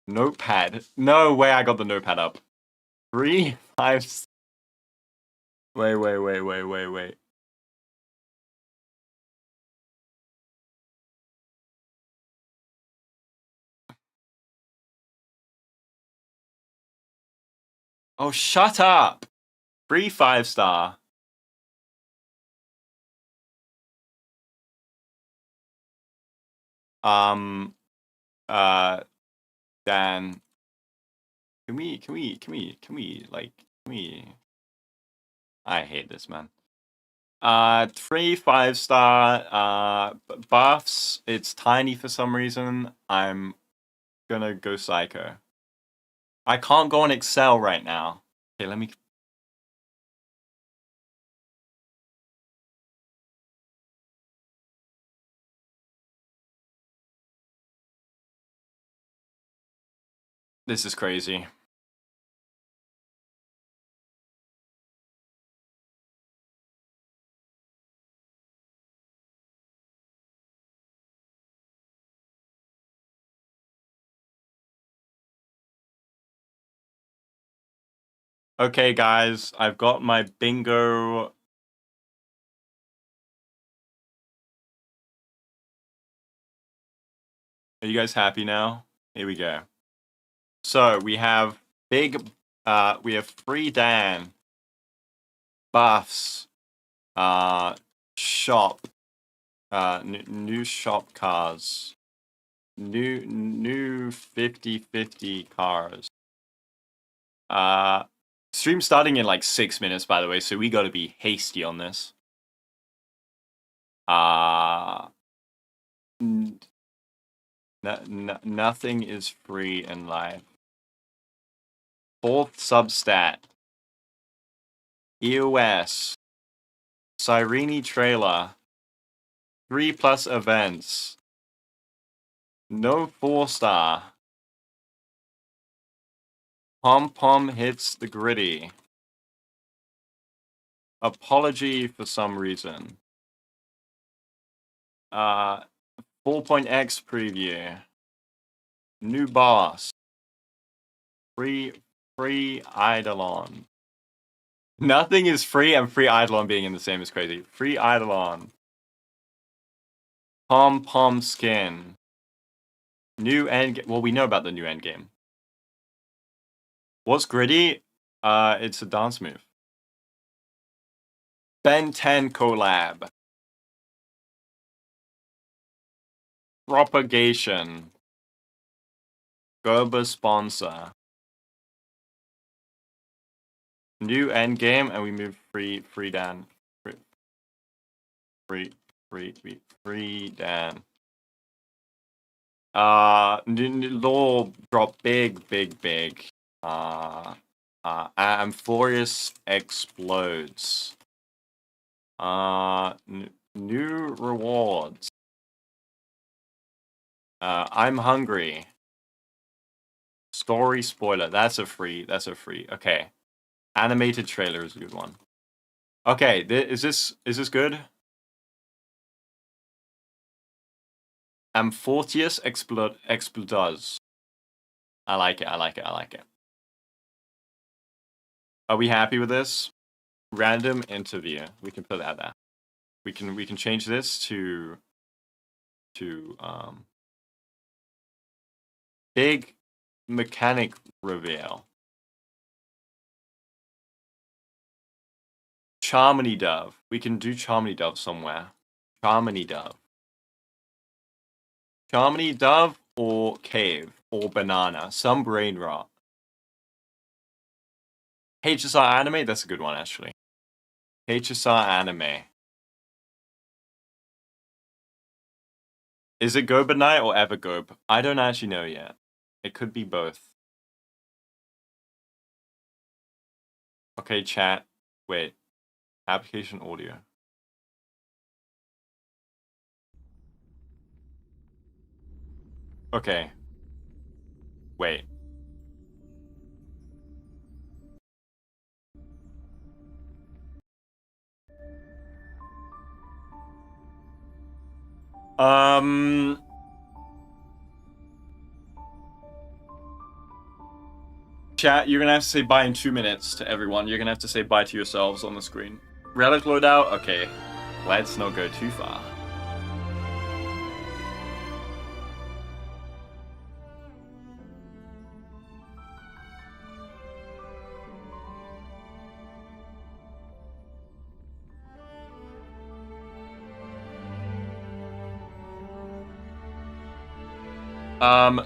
Notepad. No way I got the notepad up. 3, 5... Wait. Oh, shut up! Free 5-star. Dan. Can we... I hate this, man. 3 5-star, buffs. It's tiny for some reason. I'm gonna go psycho. I can't go on Excel right now. Okay, let me... This is crazy. Okay, guys, I've got my bingo. Are you guys happy now? Here we go. So we have we have free Dan, buffs, shop, new shop cars, new 50/50 cars, Stream starting in like 6 minutes, by the way, so we gotta be hasty on this. Nothing is free in life. 4th substat. EOS. Sireni trailer. 3+ events. No 4-star. Pom Pom hits the gritty. Apology for some reason. 4.x preview. New boss. Free Eidolon. Nothing is free, and free Eidolon being in the same is crazy. Free Eidolon. Pom Pom skin. New end. Well, we know about the new end game. What's gritty? It's a dance move. Ben 10 collab. Propagation. Guoba sponsor. New end game, and we move free Dan. Free Dan. Law drop big. Amphorius explodes. New rewards. I'm hungry. Story spoiler. That's a free. Okay. Animated trailer is a good one. Okay, is this good? Amphorius explodes. I like it. Are we happy with this? Random interview. We can put that there. We can change this to big mechanic reveal. Charmony Dove. We can do Charmony Dove somewhere. Charmony Dove or Cave or Banana. Some brain rot. HSR anime? That's a good one, actually. HSR anime. Is it Guoba Night or Evergobe? I don't actually know yet. It could be both. Okay, chat. Wait. Application audio. Okay. Wait. Chat, you're gonna have to say bye in 2 minutes to everyone. You're gonna have to say bye to yourselves on the screen. Relic loadout? Okay. Let's not go too far.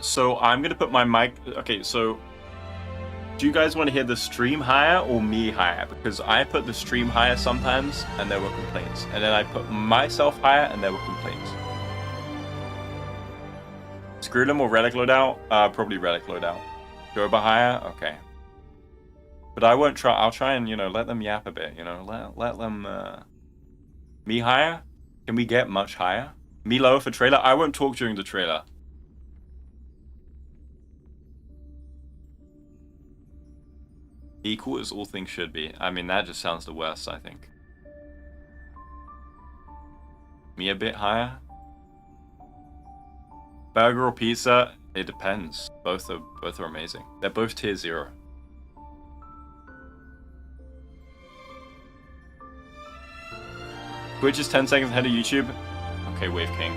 So I'm gonna put my mic. Okay, so do you guys want to hear the stream higher or me higher? Because I put the stream higher sometimes, and there were complaints, and then I put myself higher, and there were complaints. Screw them or relic loadout? Probably relic loadout. Guoba higher? Okay. But I won't try. I'll try and let them yap a bit. Let them. Me higher? Can we get much higher? Me lower for trailer? I won't talk during the trailer. Equal as all things should be. I mean, that just sounds the worst, I think. Me a bit higher? Burger or pizza? It depends. Both are amazing. They're both tier 0. Twitch is 10 seconds ahead of YouTube. Okay, Wave King.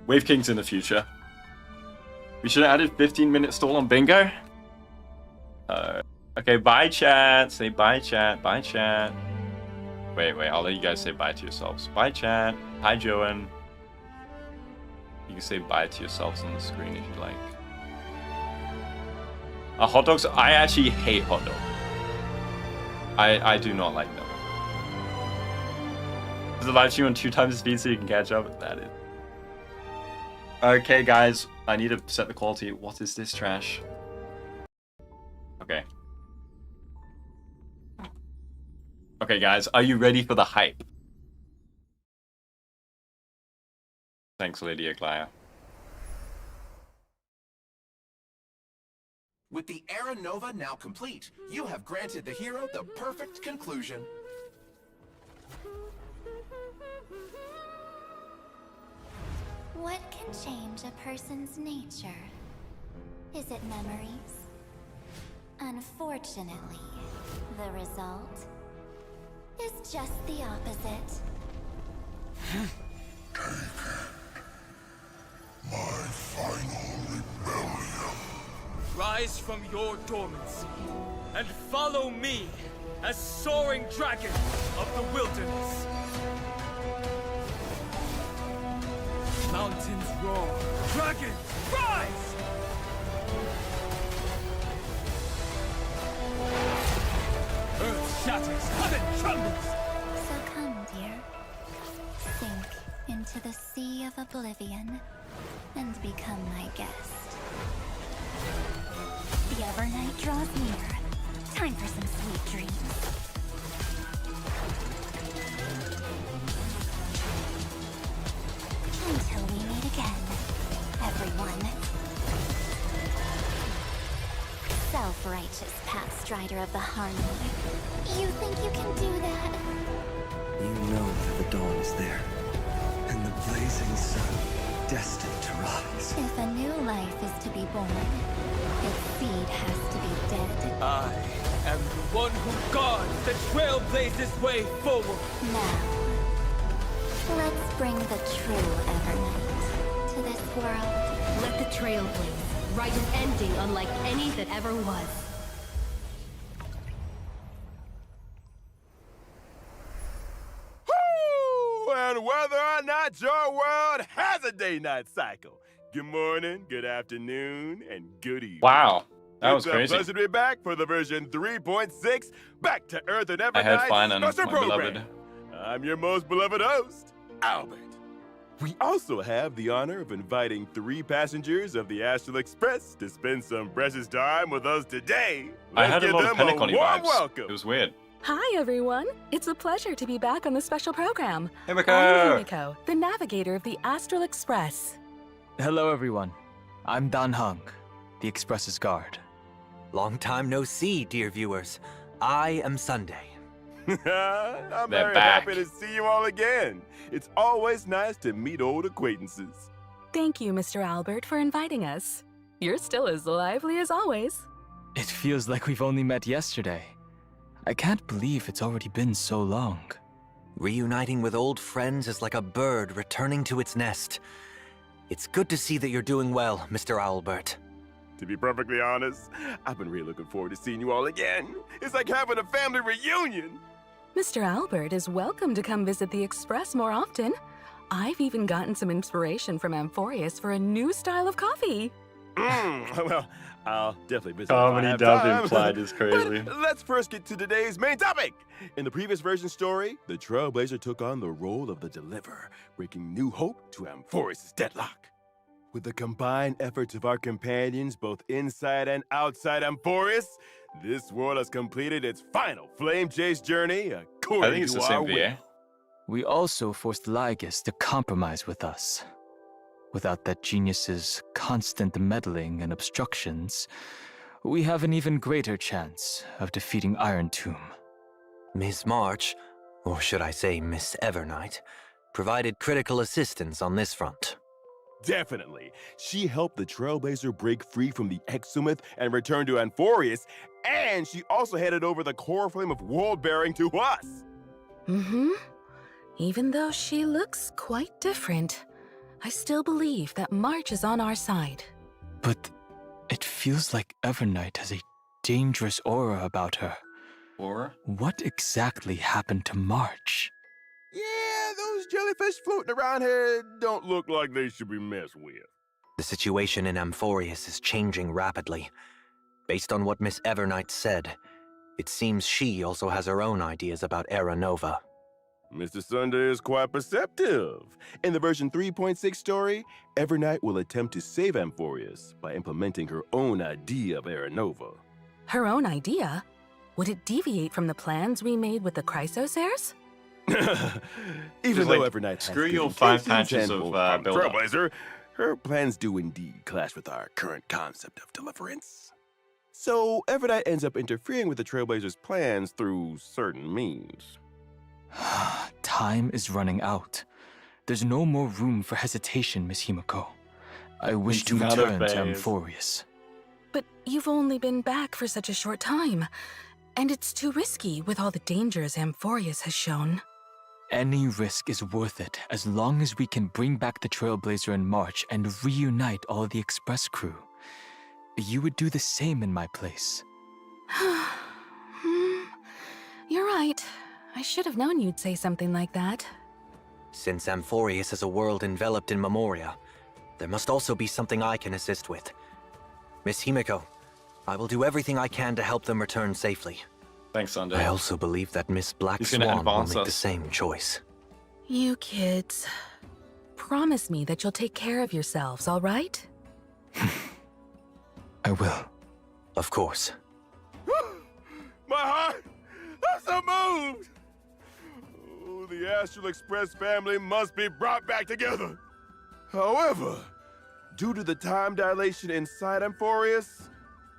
Wave King's in the future. We should have added 15-minute stall on bingo. Okay, bye chat. Say bye chat. Bye chat. Wait. I'll let you guys say bye to yourselves. Bye chat. Hi Joan. You can say bye to yourselves on the screen if you like. Hot dogs, I actually hate hot dogs. I do not like them. There's a live stream on 2 times the speed so you can catch up. That is. Okay, guys, I need to set the quality. What is this trash? Okay. Okay, guys, are you ready for the hype? Thanks, Lydia Glaya. With the Era Nova now complete, you have granted the hero the perfect conclusion. What can change a person's nature? Is it memories? Unfortunately, the result is just the opposite. My final rebellion. Rise from your dormancy and follow me as soaring dragon of the wilderness. Mountains roar, dragon, rise! Earth shatters, heaven trembles! So come, dear. Sink into the sea of oblivion and become my guest. The Evernight draws near. Time for some sweet dreams. Until we meet again, everyone. Self-righteous pathstrider of the Harmony. You think you can do that? You know that the dawn is there, and the blazing sun destined to rise. If a new life is to be born, its seed has to be dead. I am the one who guards the trailblazer's way forward. Now, let's bring the true Evernight to this world. Let the trail blaze, write an ending unlike any that ever was. Woo! And whether or not your world has a day-night cycle, good morning, good afternoon, and good evening. Wow, that was It's crazy. a pleasure to be back for the version 3.6 Back to Earth and Evernight I had fun and special my program. beloved. I'm your most beloved host, Albert. We also have the honor of inviting 3 passengers of the Astral Express to spend some precious time with us today. I Let's had a give lot of them Penacony warm vibes. welcome. It was weird. Hi, everyone. It's a pleasure to be back on the special program. Hey, I'm Miko. Himiko, the navigator of the Astral Express. Hello, everyone. I'm Dan Heng, the Express's guard. Long time no see, dear viewers. I am Sunday. I'm They're very back. happy to see you all again. It's always nice to meet old acquaintances. Thank you, Mr. Albert, for inviting us. You're still as lively as always. It feels like we've only met yesterday. I can't believe it's already been so long. Reuniting with old friends is like a bird returning to its nest. It's good to see that you're doing well, Mr. Albert. To be perfectly honest, I've been really looking forward to seeing you all again. It's like having a family reunion. Mr. Albert is welcome to come visit the Express more often. I've even gotten some inspiration from Amphorius for a new style of coffee. Well, I'll definitely visit. Comedy if I have dub time. implied is crazy. But let's first get to today's main topic. In the previous version story, the Trailblazer took on the role of the Deliverer, bringing new hope to Amphorius' deadlock. With the combined efforts of our companions, both inside and outside Amphorius, this world has completed its final flame chase journey according I think it's to the our same will. VA. We also forced Lygus to compromise with us. Without that genius's constant meddling and obstructions, we have an even greater chance of defeating Iron Tomb. Ms. March, or should I say Miss Evernight, provided critical assistance on this front. Definitely. She helped the Trailblazer break free from the Exomyth and return to Amphorius, and she also headed over the core flame of world-bearing to us. Mm-hmm. Even though she looks quite different, I still believe that March is on our side. But it feels like Evernight has a dangerous aura about her. Or What exactly happened to March? Yeah, those jellyfish floating around here don't look like they should be messed with. The situation in Amphorius is changing rapidly. Based on what Miss Evernight said, it seems she also has her own ideas about Era Nova. Mr. Sunder is quite perceptive. In the version 3.6 story, Evernight will attempt to save Amphorius by implementing her own idea of Era Nova. Her own idea? Would it deviate from the plans we made with the Chrysos heirs? Even though Evernight has screw good your 5 intentions patches and of will harm build-up. Trailblazer, her plans do indeed clash with our current concept of deliverance. So Evernight ends up interfering with the Trailblazer's plans through certain means. Time is running out. There's no more room for hesitation, Miss Himiko. I wish to It's not a return to phase. Amphorius. But you've only been back for such a short time. And it's too risky with all the dangers Amphorius has shown. Any risk is worth it as long as we can bring back the Trailblazer in March and reunite all the Express crew. You would do the same in my place. You're right. I should have known you'd say something like that. Since Amphorius is a world enveloped in Memoria, there must also be something I can assist with. Miss Himiko, I will do everything I can to help them return safely. Thanks, Sunday. I also believe that Miss Black He's gonna Swan will advance make the us. same choice. You kids. Promise me that you'll take care of yourselves, all right? I will. Of course. My heart! I'm so moved! Oh, the Astral Express family must be brought back together. However, due to the time dilation inside Amphorius,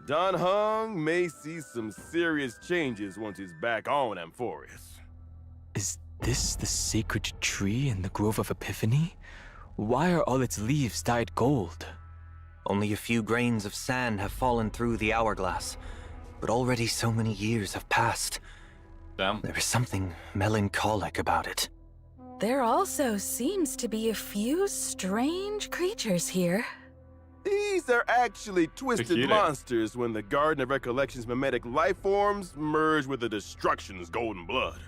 Don Heng may see some serious changes once he's back on Amphorius. Is this the sacred tree in the Grove of Epiphany? Why are all its leaves dyed gold? Only a few grains of sand have fallen through the hourglass, but already so many years have passed. Damn. There is something melancholic about it. There also seems to be a few strange creatures here. These are actually twisted Tequila. monsters when the Garden of Recollection's mimetic life forms merge with the Destruction's golden blood.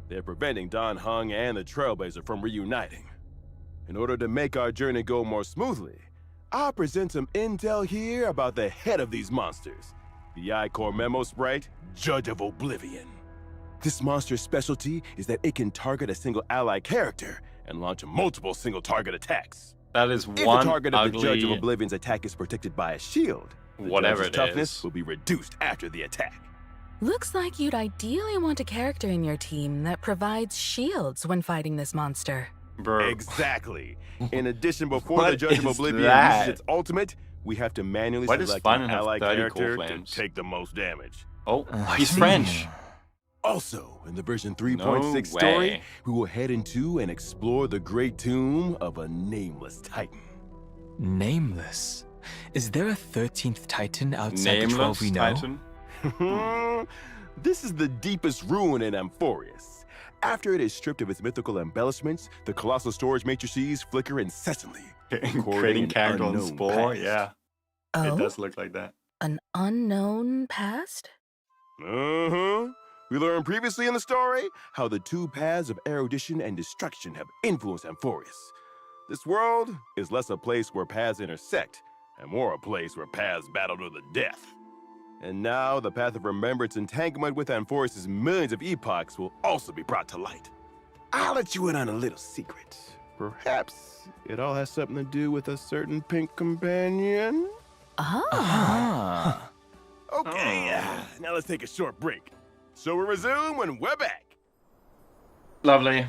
They're preventing Don Heng and the Trailblazer from reuniting. In order to make our journey go more smoothly, I'll present some intel here about the head of these monsters, the I-Core Memo Sprite, Judge of Oblivion. This monster's specialty is that it can target a single ally character and launch multiple single-target attacks. That is If one the target of the Judge of ugly... Oblivion's attack is protected by a shield, the Whatever judge's it toughness is. will be reduced after the attack. Looks like you'd ideally want a character in your team that provides shields when fighting this monster. Bro. Exactly. In addition, before the What Judge of is Oblivion that? uses its ultimate, we have to manually Why does select Final an have ally 30 character cool to flames? take the most damage. Oh, I he's see. French. Also, in the version 3.6 No story, way. we will head into and explore the great tomb of a nameless titan. Nameless? Is there a 13th Titan outside the 12 Nameless we know? Titan. This is the deepest ruin in Amphorius. After it is stripped of its mythical embellishments, the colossal storage matrices flicker incessantly, Creating an character on unknown Spore, past. yeah. Oh? It does look like that. An unknown past? We learned previously in the story how the two paths of erudition and destruction have influenced Amphorius. This world is less a place where paths intersect, and more a place where paths battle to the death. And now the path of remembrance entanglement with Amphorius' millions of epochs will also be brought to light. I'll let you in on a little secret. Perhaps it all has something to do with a certain pink companion? Ah. Okay, now let's take a short break. So we'll resume when we're back. Lovely.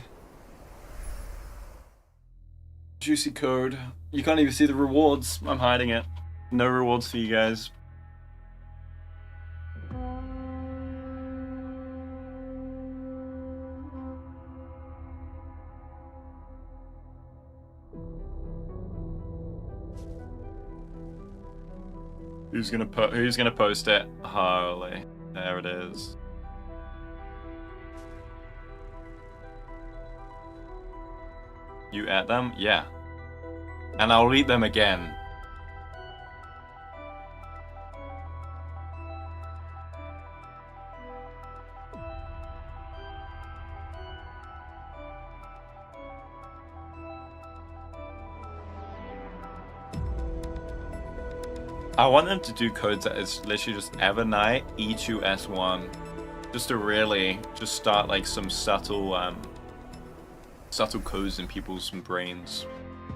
Juicy code. You can't even see the rewards. I'm hiding it. No rewards for you guys. Who's gonna post it? Holy. There it is. You at them? Yeah. And I'll eat them again. I want them to do codes that is literally just Evernight E2S1, just to really just start like some subtle codes in people's brains.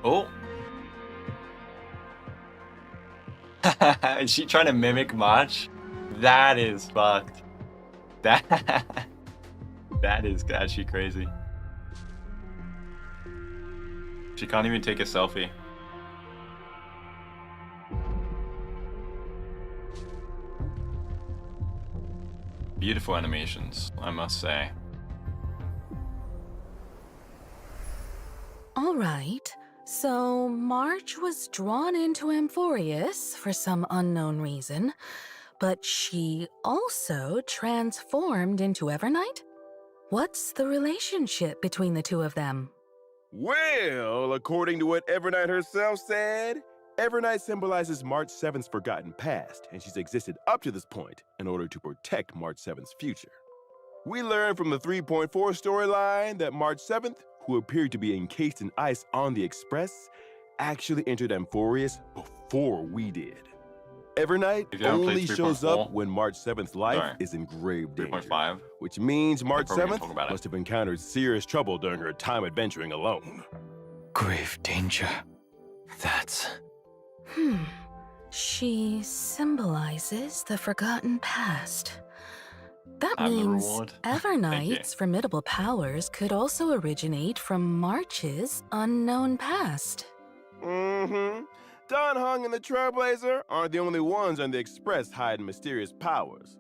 Oh, is she trying to mimic March? That is fucked. That is actually crazy. She can't even take a selfie. Beautiful animations, I must say. All right. So March was drawn into Amphorius for some unknown reason, but she also transformed into Evernight? What's the relationship between the two of them? Well, according to what Evernight herself said, Evernight symbolizes March 7th's forgotten past, and she's existed up to this point in order to protect March 7th's future. We learned from the 3.4 storyline that March 7th, who appeared to be encased in ice on the Express, actually entered Amphorius before we did. Evernight only shows up when March 7th's life is in grave danger, 3.5, which means March probably 7th must have encountered serious trouble during her time adventuring alone. Grave danger. That's... She symbolizes the forgotten past. That And the means reward. Evernight's formidable powers could also originate from March's unknown past. Mm-hmm. Don Heng and the Trailblazer aren't the only ones on the Express hiding mysterious powers.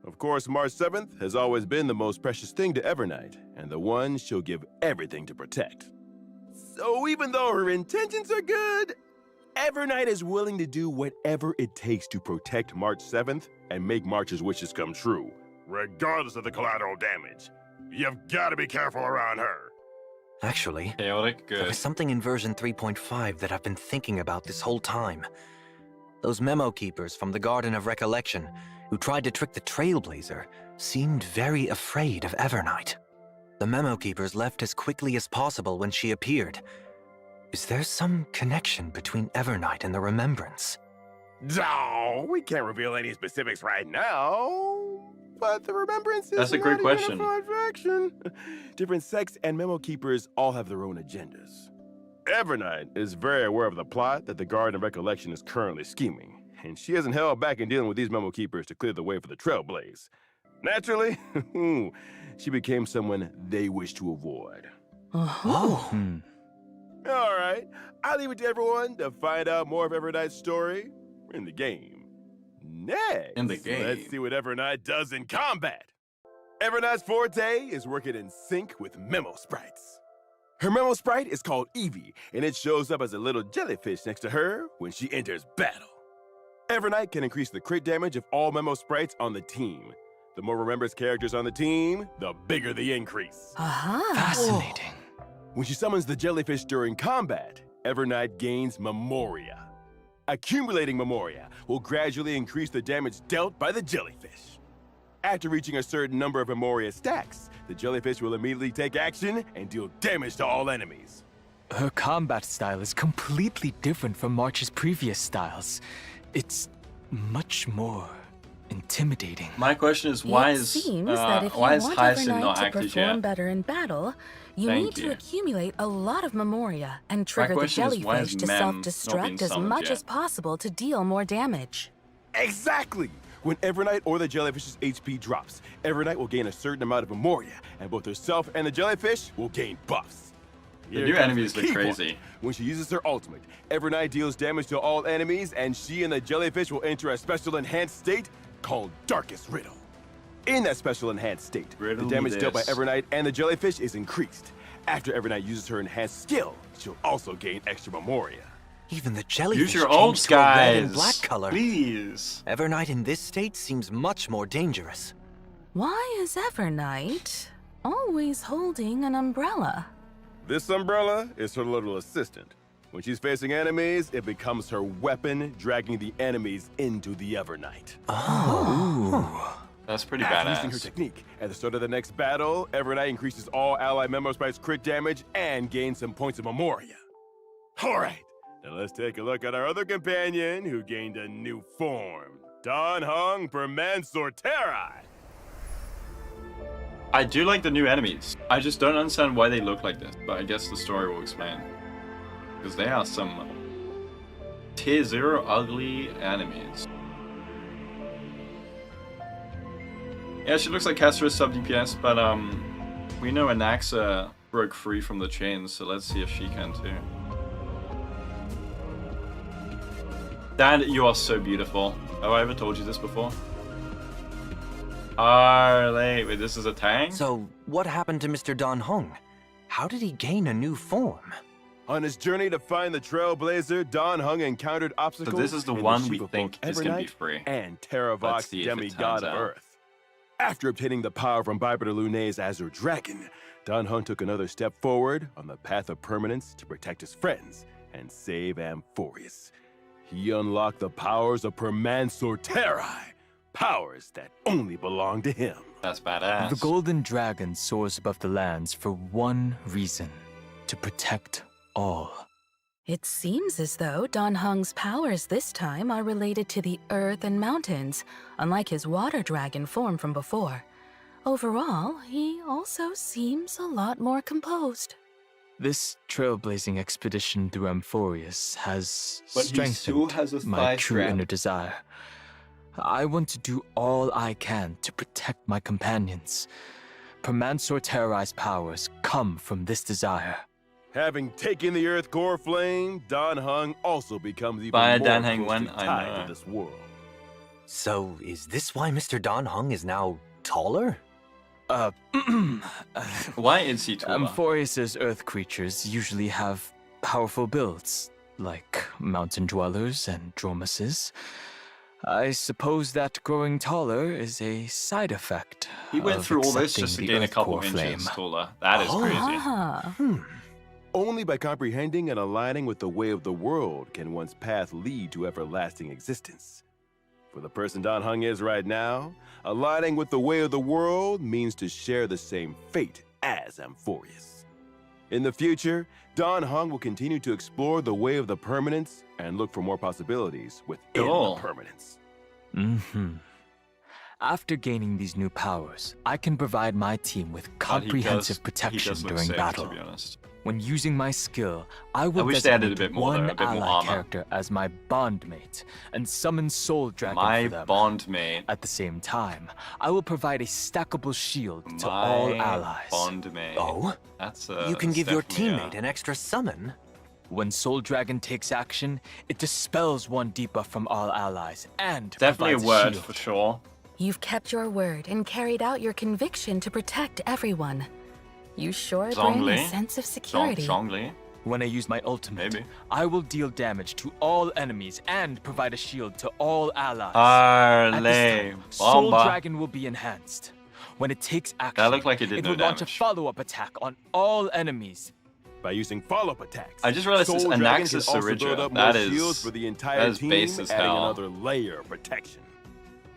Of course, March 7th has always been the most precious thing to Evernight, and the one she'll give everything to protect. So even though her intentions are good, Evernight is willing to do whatever it takes to protect March 7th and make March's wishes come true, regardless of the collateral damage. You've got to be careful around her. Actually, chaotic, there good. was something in version 3.5 that I've been thinking about this whole time. Those memo keepers from the Garden of Recollection, who tried to trick the Trailblazer, seemed very afraid of Evernight. The memo keepers left as quickly as possible when she appeared. Is there some connection between Evernight and the Remembrance? No, we can't reveal any specifics right now. But the Remembrance is That's a great question. unified faction. Different sects and memo keepers all have their own agendas. Evernight is very aware of the plot that the Garden of Recollection is currently scheming, and she hasn't held back in dealing with these memo keepers to clear the way for the Trailblaze. Naturally, she became someone they wish to avoid. Oh. All right, I'll leave it to everyone to find out more of Evernight's story in the game. Next, In the game. let's see what Evernight does in combat. Evernight's forte is working in sync with memo sprites. Her memo sprite is called Evie, and it shows up as a little jellyfish next to her when she enters battle. Evernight can increase the crit damage of all memo sprites on the team. The more Remembrance characters on the team, the bigger the increase. Aha! Fascinating. When she summons the jellyfish during combat, Evernight gains Memoria. Accumulating Memoria will gradually increase the damage dealt by the jellyfish. After reaching a certain number of Memoria stacks, the jellyfish will immediately take action and deal damage to all enemies. Her combat style is completely different from March's previous styles. It's much more intimidating. My question is, why it is seems that if you why is want Hyacinth Evernight not to active perform yet? better in battle, you Thank need to you. accumulate a lot of Memoria and trigger the question is, why jellyfish is to Mem not been self-destruct as summoned much yet? as possible to deal more damage. Exactly! When Evernight or the jellyfish's HP drops, Evernight will gain a certain amount of Memoria, and both herself and the jellyfish will gain buffs. The Here new comes enemies the look key part. crazy. When she uses her ultimate, Evernight deals damage to all enemies, and she and the jellyfish will enter a special enhanced state called Darkest Riddle. In that special enhanced state, Riddle the damage me dealt by this. Evernight and the jellyfish is increased. After Evernight uses her enhanced skill, she'll also gain extra Memoria. Even the jellyfish Use your changed ults, to a red and guys. black color. Please. Evernight in this state seems much more dangerous. Why is Evernight always holding an umbrella? This umbrella is her little assistant. When she's facing enemies, it becomes her weapon, dragging the enemies into the Evernight. That's pretty After using her badass. technique, at the start of the next battle, Evernight increases all ally memo sprites' crit damage and gains some points of Memoria. Alright, Now let's take a look at our other companion who gained a new form. Dan Heng per Mansorterai. I do like the new enemies. I just don't understand why they look like this, but I guess the story will explain. Because they are some tier 0 ugly enemies. Yeah, she looks like Castra sub DPS, but we know Anaxa broke free from the chains, so let's see if she can too. Dan, you are so beautiful. Have I ever told you this before? Wait, this is a Tang? So, what happened to Mr. Dan Heng? How did he gain a new form? On his journey to find the Trailblazer, Dan Heng encountered obstacles. So this is the in one shape we of think both is going to be Evernight free. and Let's Terravox, see if it demigod turns of out. Earth. After obtaining the power from Bipedal Lune's Azure Dragon, Dan Heng took another step forward on the path of permanence to protect his friends and save Amphorius. He unlocked the powers of Permansorterai, powers that only belong to him. That's badass. The Golden Dragon soars above the lands for one reason: to protect all. It seems as though Dan Heng's powers this time are related to the earth and mountains, unlike his water dragon form from before. Overall, he also seems a lot more composed. This trailblazing expedition through Amphorius has But he still strengthened has a my thigh true strap. inner desire. I want to do all I can to protect my companions. Permansorterai's powers come from this desire. Having taken the Earth Core Flame, Dan Heng also becomes even By more Dan Heng closely one, I tied know. to this world. So, is this why Mr. Dan Heng is now taller? Why is he taller? Amphorius's earth creatures usually have powerful builds, like mountain dwellers and dromuses. I suppose that growing taller is a side effect. He went of through all this accepting just to the gain a Earth couple Core inches flame. taller. That is crazy. Ah, Only by comprehending and aligning with the way of the world can one's path lead to everlasting existence. For the person Dan Heng is right now, aligning with the way of the world means to share the same fate as Amphorius. In the future, Dan Heng will continue to explore the way of the permanence and look for more possibilities within Cool. the permanence. After gaining these new powers, I can provide my team with comprehensive protection he does look during sick, battle. to be honest. When using my skill, I will wish they added a designate bit more, one though, a bit more ally armor. character as my bondmate and summon Soul Dragon My for them. bondmate. At the same time, I will provide a stackable shield to all allies. Bondmate. Oh? That's You can give your definitely, teammate an extra summon? When Soul Dragon takes action, it dispels one debuff from all allies and definitely a provides word shield. for sure. you've kept your word and carried out your conviction to protect everyone. You sure bring Zhongli. a sense of security. Zhongli. When I use my ultimate, Maybe. I will deal damage to all enemies and provide a shield to all allies. At this Arle. time, Soul Bomba. Dragon will be enhanced. When it takes action, That looked like it did no will launch a damage. follow-up attack on all enemies. By using follow-up attacks, I just realized it's Soul Dragon Anaxis can also Syringa. build up That more is- shields for the entire that is team, base as adding hell. another layer of protection.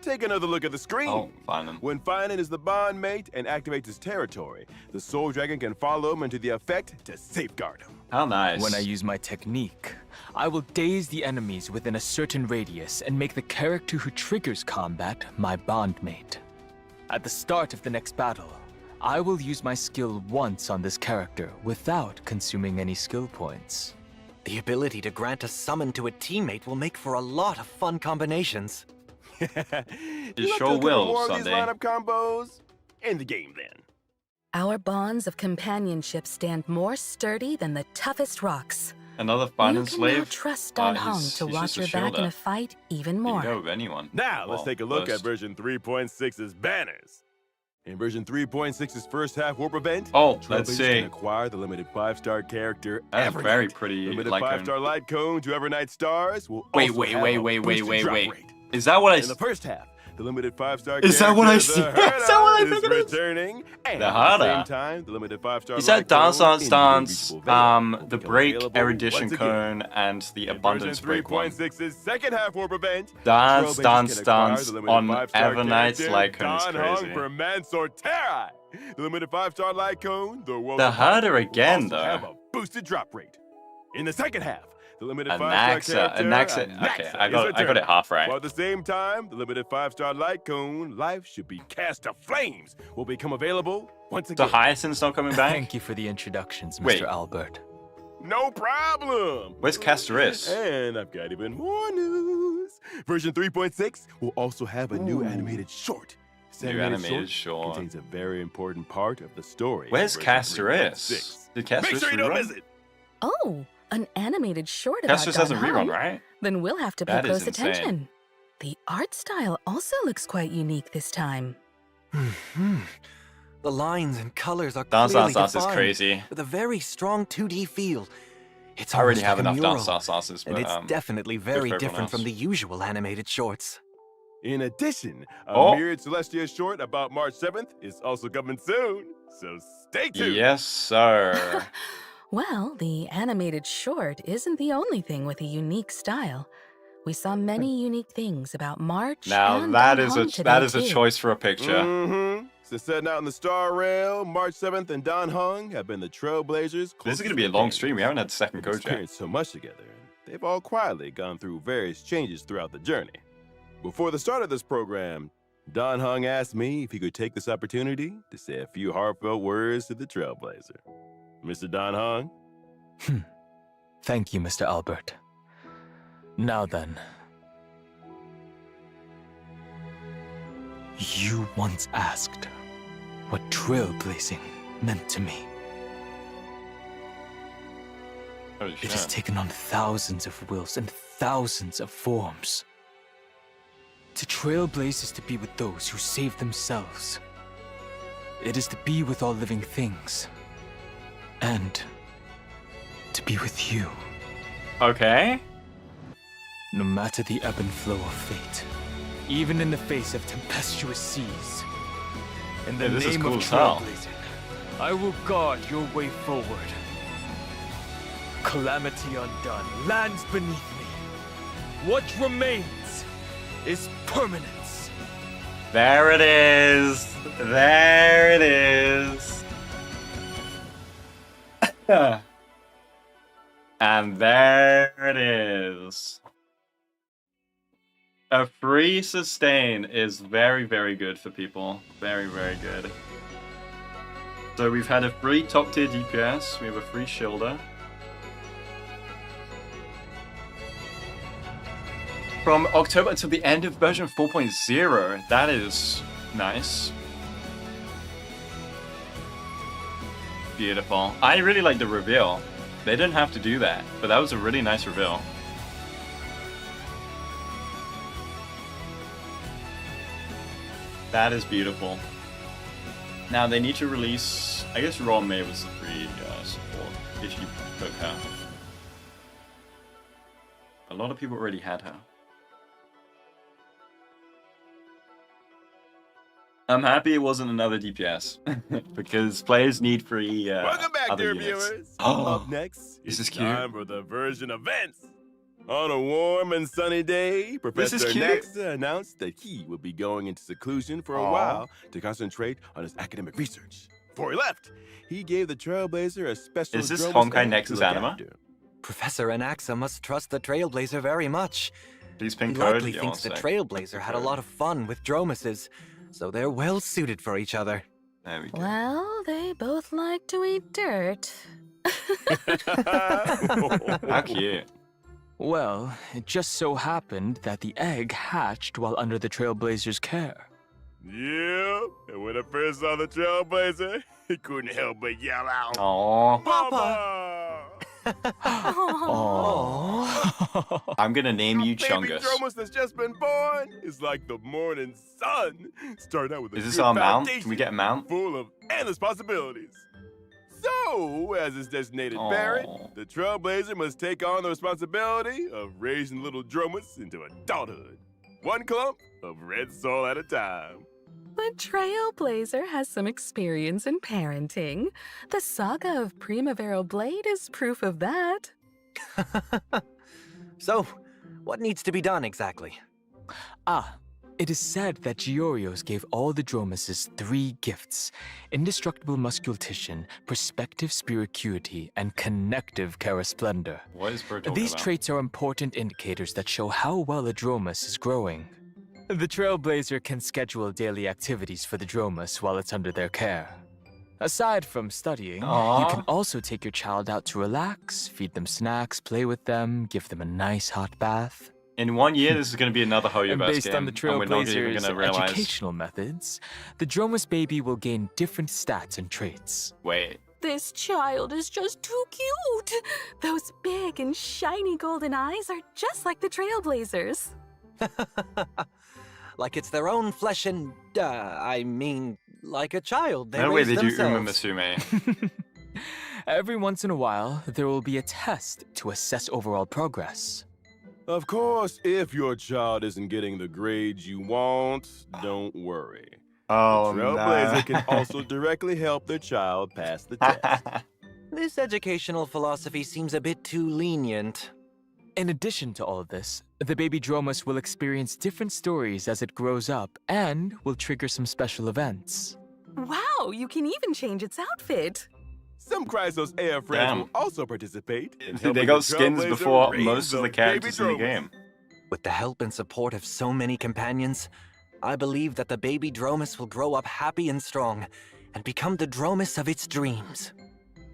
Take another look at the screen. Oh, Finan. When Finan is the bond mate and activates his territory, the Soul Dragon can follow him into the effect to safeguard him. How nice. When I use my technique, I will daze the enemies within a certain radius and make the character who triggers combat my bondmate. At the start of the next battle, I will use my skill once on this character without consuming any skill points. The ability to grant a summon to a teammate will make for a lot of fun combinations. You sure will, more of these Sunday. lineup combos in the game then. Our bonds of companionship stand more sturdy than the toughest rocks. Another You Finan can now slave. trust Dan he's- Heng to he's watch just a your back in shielder. a fight even He can more. go with anyone. Now, let's Well, take a look at first. version 3.6's banners. In version 3.6's first half warp event, Oh, let's Trailblazers see. can acquire the limited 5-star character That's Evernight. very pretty. Limited Light cone. 5-star light cone to Evernight stars will Wait, also wait, have wait, a wait, boosted wait, drop wait. rate. Is that what I In the first half, the limited 5-star Is that what I character, see? the Is that what I Herda, think is it is? returning, and The at the same Herda. time, the limited 5-star He said light Dance cone Dance in Dance, Beautiful Veil will the become Break available Erudition once again. Cone, and the In Abundance version Break one. 3.6's second half warp event, Dance Trailblazers Dance can acquire Dance the limited on 5-star Evernight's character, light cone is Dan crazy. Heng for Mansorterai. The limited 5-star light cone, the world The of Honkai, Herder will again, also though. have a boosted drop rate. In the second half, the limited 5-star character Anaxa. Okay, I got it half right. While at the same time, the limited 5-star light cone, Life Should Be Cast to Flames, will become available once So again. Hyacinth's not coming back? Thank you for the introductions, Mr. Wait. Albert. No problem. Where's Castoris? And I've got even more news. Version 3.6 will also have a new animated short. This New animated short. contains a very important part of the story. Where's Version Castoris? 3.6. Did Castoris Make sure you don't rerun? miss it. Oh, an animated short about Castoris hasn't Dan rerun, Heng? right? Then we'll have to pay That is close insane. attention. The art style also looks quite unique this time. The lines and colors are Dance clearly Sauce is defined, crazy. with a very strong 2D feel. It's I already almost have like a enough mural, Dance Sauces, but and it's definitely good very for everyone different from else. the usual animated shorts. In addition, a Oh. Myriad Celestia short about March 7th is also coming soon. So stay tuned. Yes, sir. Well, the animated short isn't the only thing with a unique style. We saw many unique things about March Now and that Dan is Heng a today, that is a too. choice for a picture. Mm-hmm. Since setting out in the Star Rail, March 7th and Don Hung have been the trailblazers. This is going to be a long stream. We haven't had the second They've coach yet. experienced so much together, and they've all quietly gone through various changes throughout the journey. Before the start of this program, Don Hung asked me if he could take this opportunity to say a few heartfelt words to the trailblazer. Mr. Don Hung? Thank you, Mr. Albert. Now then. You once asked what trailblazing meant to me. Holy It has shit. taken on thousands of wills and thousands of forms. To trailblaze is to be with those who save themselves. It is to be with all living things. And to be with you. Okay. No matter the ebb and flow of fate, even in the face of tempestuous seas. In the Hey, this is name cool of as hell. trailblazing, I will guard your way forward. Calamity undone, lands beneath me. What remains is permanence. There it is. There it is. And there it is. A free sustain is very, very good for people. Very, very good. So we've had a free top tier DPS. We have a free shielder. From October until the end of version 4.0. That is nice. Beautiful. I really like the reveal. They didn't have to do that, but that was a really nice reveal. That is beautiful. Now they need to release, I guess Raw May was the free support if you took her. A lot of people already had her. I'm happy it wasn't another DPS because players need free Welcome back, other dear units. viewers. Oh, Up next, this it's is cute. time for the version events. On a warm and sunny day, This is Professor cute. Naxa announced that he would be going into seclusion for a Aw. while to concentrate on his academic research. Before he left, he gave the Trailblazer a special Is this Dromus Honkai egg to Nexus look anima? after. Professor Anaxa must trust the Trailblazer very much. Please He pin code. likely Yeah, thinks the one sec. Trailblazer had a lot of fun with Dromuses, so they're well suited for each other. There we go. Well, they both like to eat dirt. How cute. Well, it just so happened that the egg hatched while under the Trailblazer's care. Yeah, and when I first saw the Trailblazer, he couldn't help but yell out, Aww. Papa! Aww. I'm gonna name you Baby Chungus. Dromus that's just been born is like the morning sun. Start out with a Is this good our mount? foundation Can we get a mount? full of endless possibilities. So, as his designated Aw. parent, the Trailblazer must take on the responsibility of raising little Dromus into adulthood. One clump of red soil at a time. But Trailblazer has some experience in parenting. The saga of Primavera Blade is proof of that. So, what needs to be done exactly? Ah, It is said that Giorios gave all the Dromuses 3 gifts: indestructible musculation, perspective spiracuity, and connective charasplendor. What is Bro talking These about? traits are important indicators that show how well a Dromus is growing. The Trailblazer can schedule daily activities for the Dromus while it's under their care. Aside from studying, you can also take your child out to relax, feed them snacks, play with them, give them a nice hot bath. In 1 year, this is going to be another And Hoyoverse based game, on the and we're not even Trailblazer's going to realize. educational methods, the Dromus baby will gain different stats and traits. Wait. This child is just too cute. Those big and shiny golden eyes are just like the Trailblazers. Like it's their own flesh and, I mean, like a child. They No way raise they do Uma themselves. Musume. Every once in a while, there will be a test to assess overall progress. Of course, if your child isn't getting the grades you want, don't worry. Oh, the Trailblazer can also directly help their child pass the test. This educational philosophy seems a bit too lenient. In addition to all of this, the baby Dromus will experience different stories as it grows up and will trigger some special events. Wow, you can even change its outfit. Some Chrysos Air friends Damn. will also participate. In They helping got the skins Trailblazer before raise most of the baby characters in the Dromus. game. With the help and support of so many companions, I believe that the baby Dromus will grow up happy and strong and become the Dromus of its dreams.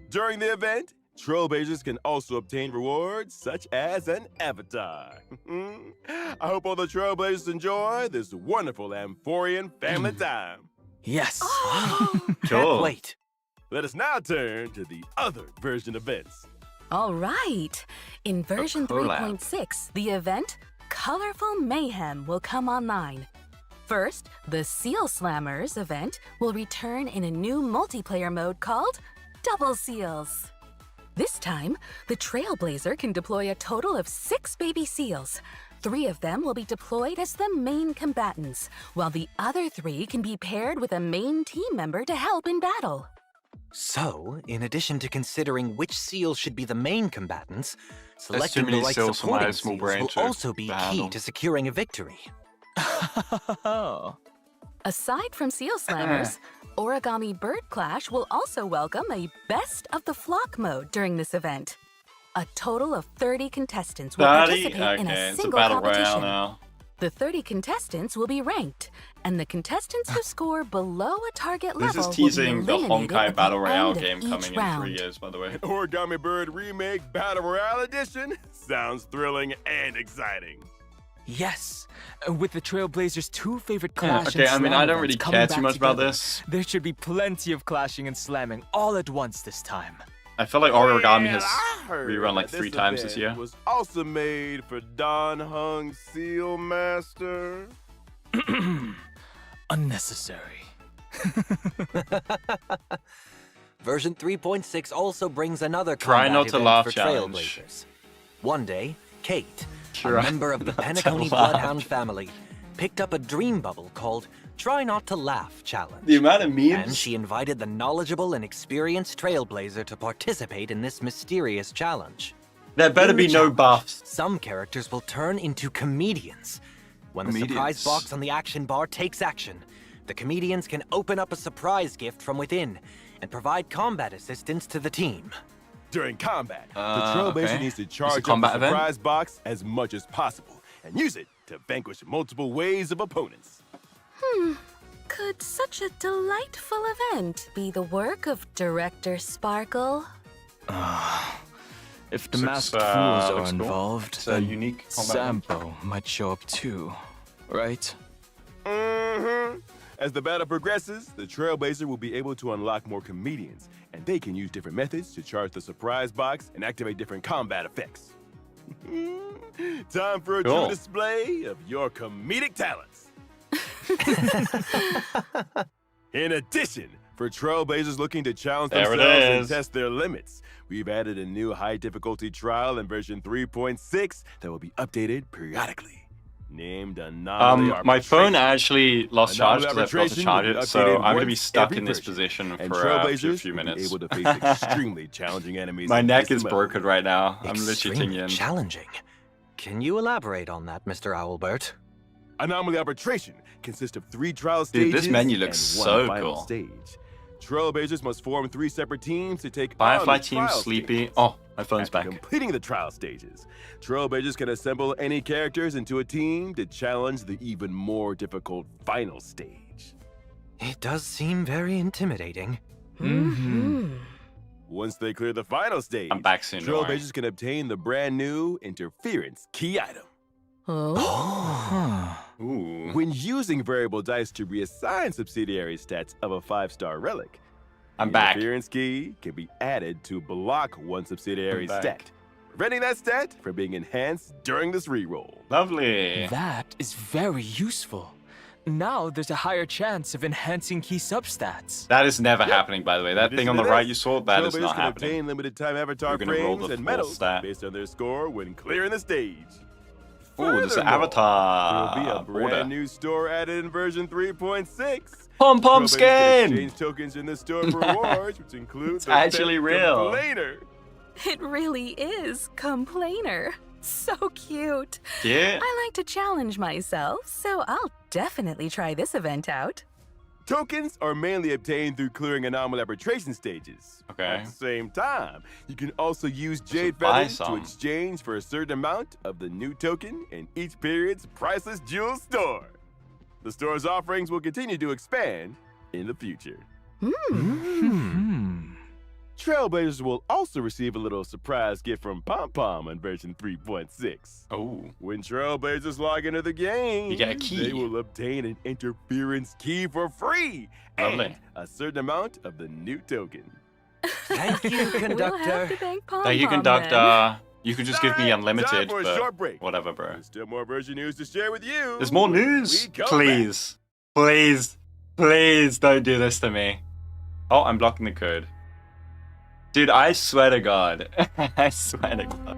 During the event, Trailblazers can also obtain rewards such as an avatar. I hope all the Trailblazers enjoy this wonderful Amphorian family time. Yes! Cool. Wait. Let us now turn to the other version events. All right. In version collab. 3.6, the event Colorful Mayhem will come online. First, the Seal Slammers event will return in a new multiplayer mode called Double Seals. This time, the Trailblazer can deploy a total of 6 baby seals. 3 of them will be deployed as the main combatants, while the other 3 can be paired with a main team member to help in battle. So, in addition to considering which seals should be the main combatants, selecting many the right seals for my supporting small seals brain will to also be key handle. to securing a victory. Aside from Seal Slammers, Origami Bird Clash will also welcome a Best of the Flock mode during this event. A total of 30 contestants will 30? participate in Okay, a it's a single battle royale competition. now. The 30 contestants will be ranked, and the contestants who score below a target This level is teasing will the be eliminated Honkai at Battle the Royale end of game each coming in round. 3 years, by the way. Origami Bird Remake Battle Royale Edition sounds thrilling and exciting. Yes! With the Trailblazers' 2 favorite Yeah, clash okay, and I mean, slam I don't events really coming care too back much about together, this. There should be plenty of clashing and slamming all at once this time. I feel like Origami has I heard rerun like that 3 times this event year. was also made for Don Hung Seal Master. Unnecessary. Version 3.6 also brings another Try combat not to event laugh for challenge. Trailblazers. One day, Kate, Try a member of the not to Penacony laugh. Bloodhound family, picked up a dream bubble called Try Not to Laugh Challenge. The amount of And memes. she invited the knowledgeable and experienced Trailblazer to participate in this mysterious challenge. There better In the be no challenge, buffs. Some characters will turn into comedians. When the surprise Comedians. box on the action bar takes action, the comedians can open up a surprise gift from within and provide combat assistance to the team. During combat, the Trailblazer okay. needs to It's a charge up the combat event? surprise box as much as possible and use it to vanquish multiple waves of opponents. Could such a delightful event be the work of Director Sparkle? If the Looks, masked fools are looks cool. involved, It's a then unique combat. Sampo might show up too, right? As the battle progresses, the Trailblazer will be able to unlock more comedians, and they can use different methods to charge the surprise box and activate different combat effects. Time for a Cool. true display of your comedic talents. In addition, for Trailblazers looking to challenge There it themselves and is. test their limits, we've added a new high difficulty trial in version 3.6 that will be updated periodically. Named Anomaly My phone Arbitration. actually lost charge because I forgot to Arbitration charge will be it, so updated I'm going to be once stuck every in this version, position and for a Trailblazers few will be minutes. able to face extremely challenging enemies. My in neck this is mode. broken right now. I'm literally Extremely tinging. challenging. Can you elaborate on that, Mr. Owlbert? Anomaly Arbitration consists of 3 trial stages Dude, this menu looks and 1 so final cool. stage. Trailblazers must form 3 separate teams to take Firefly on the Team, trial Sleepy. stages. Oh, my phone's After back. completing the trial stages, Trailblazers can assemble any characters into a team to challenge the even more difficult final stage. It does seem very intimidating. Mm-hmm. Once they clear the final stage, I'm back soon, don't worry. Trailblazers can obtain the brand new Interference key item. Oh. Ooh. When using variable dice to reassign subsidiary stats of a 5-star relic, I'm the back. Interference key can be added to block one subsidiary I'm back. stat, preventing that stat from being enhanced during this reroll. Lovely. That is very useful. Now there's a higher chance of enhancing key substats. That is never happening, by the way. That In thing on addition the to right this, you saw, that is Trailblazers not can happening. obtain limited time avatar We're gonna roll frames the and full medals stat. based on their score when clearing the stage. Ooh, there's an Furthermore, avatar. There will be a brand order. new store added in version 3.6. Pom Pom Trailblazers can skin! exchange tokens in the store for rewards, which include the actually pet real. Complainer. It really is Complainer. So cute. Yeah. I like to challenge myself, so I'll definitely try this event out. Tokens are mainly obtained through clearing anomaly arbitration stages. Okay. At the same time, you can also use Jade buy Feathers to some. exchange for a certain amount of the new token in each period's priceless jewel store. The store's offerings will continue to expand in the future. Trailblazers will also receive a little surprise gift from Pom Pom in version 3.6. Oh. When Trailblazers log into the game, You get a key. they will obtain an interference key for free Lovely. and a certain amount of the new token. Thank you, We'll have to conductor. thank Pom Thank you, Pom conductor. You could just give me Alright, unlimited, time for a but short break. whatever, bro. There's still more version news to share with you. There's more when news. we come Please. Please. Please don't do this to me. Oh, I'm blocking the code. Dude, I swear to God. I swear to God.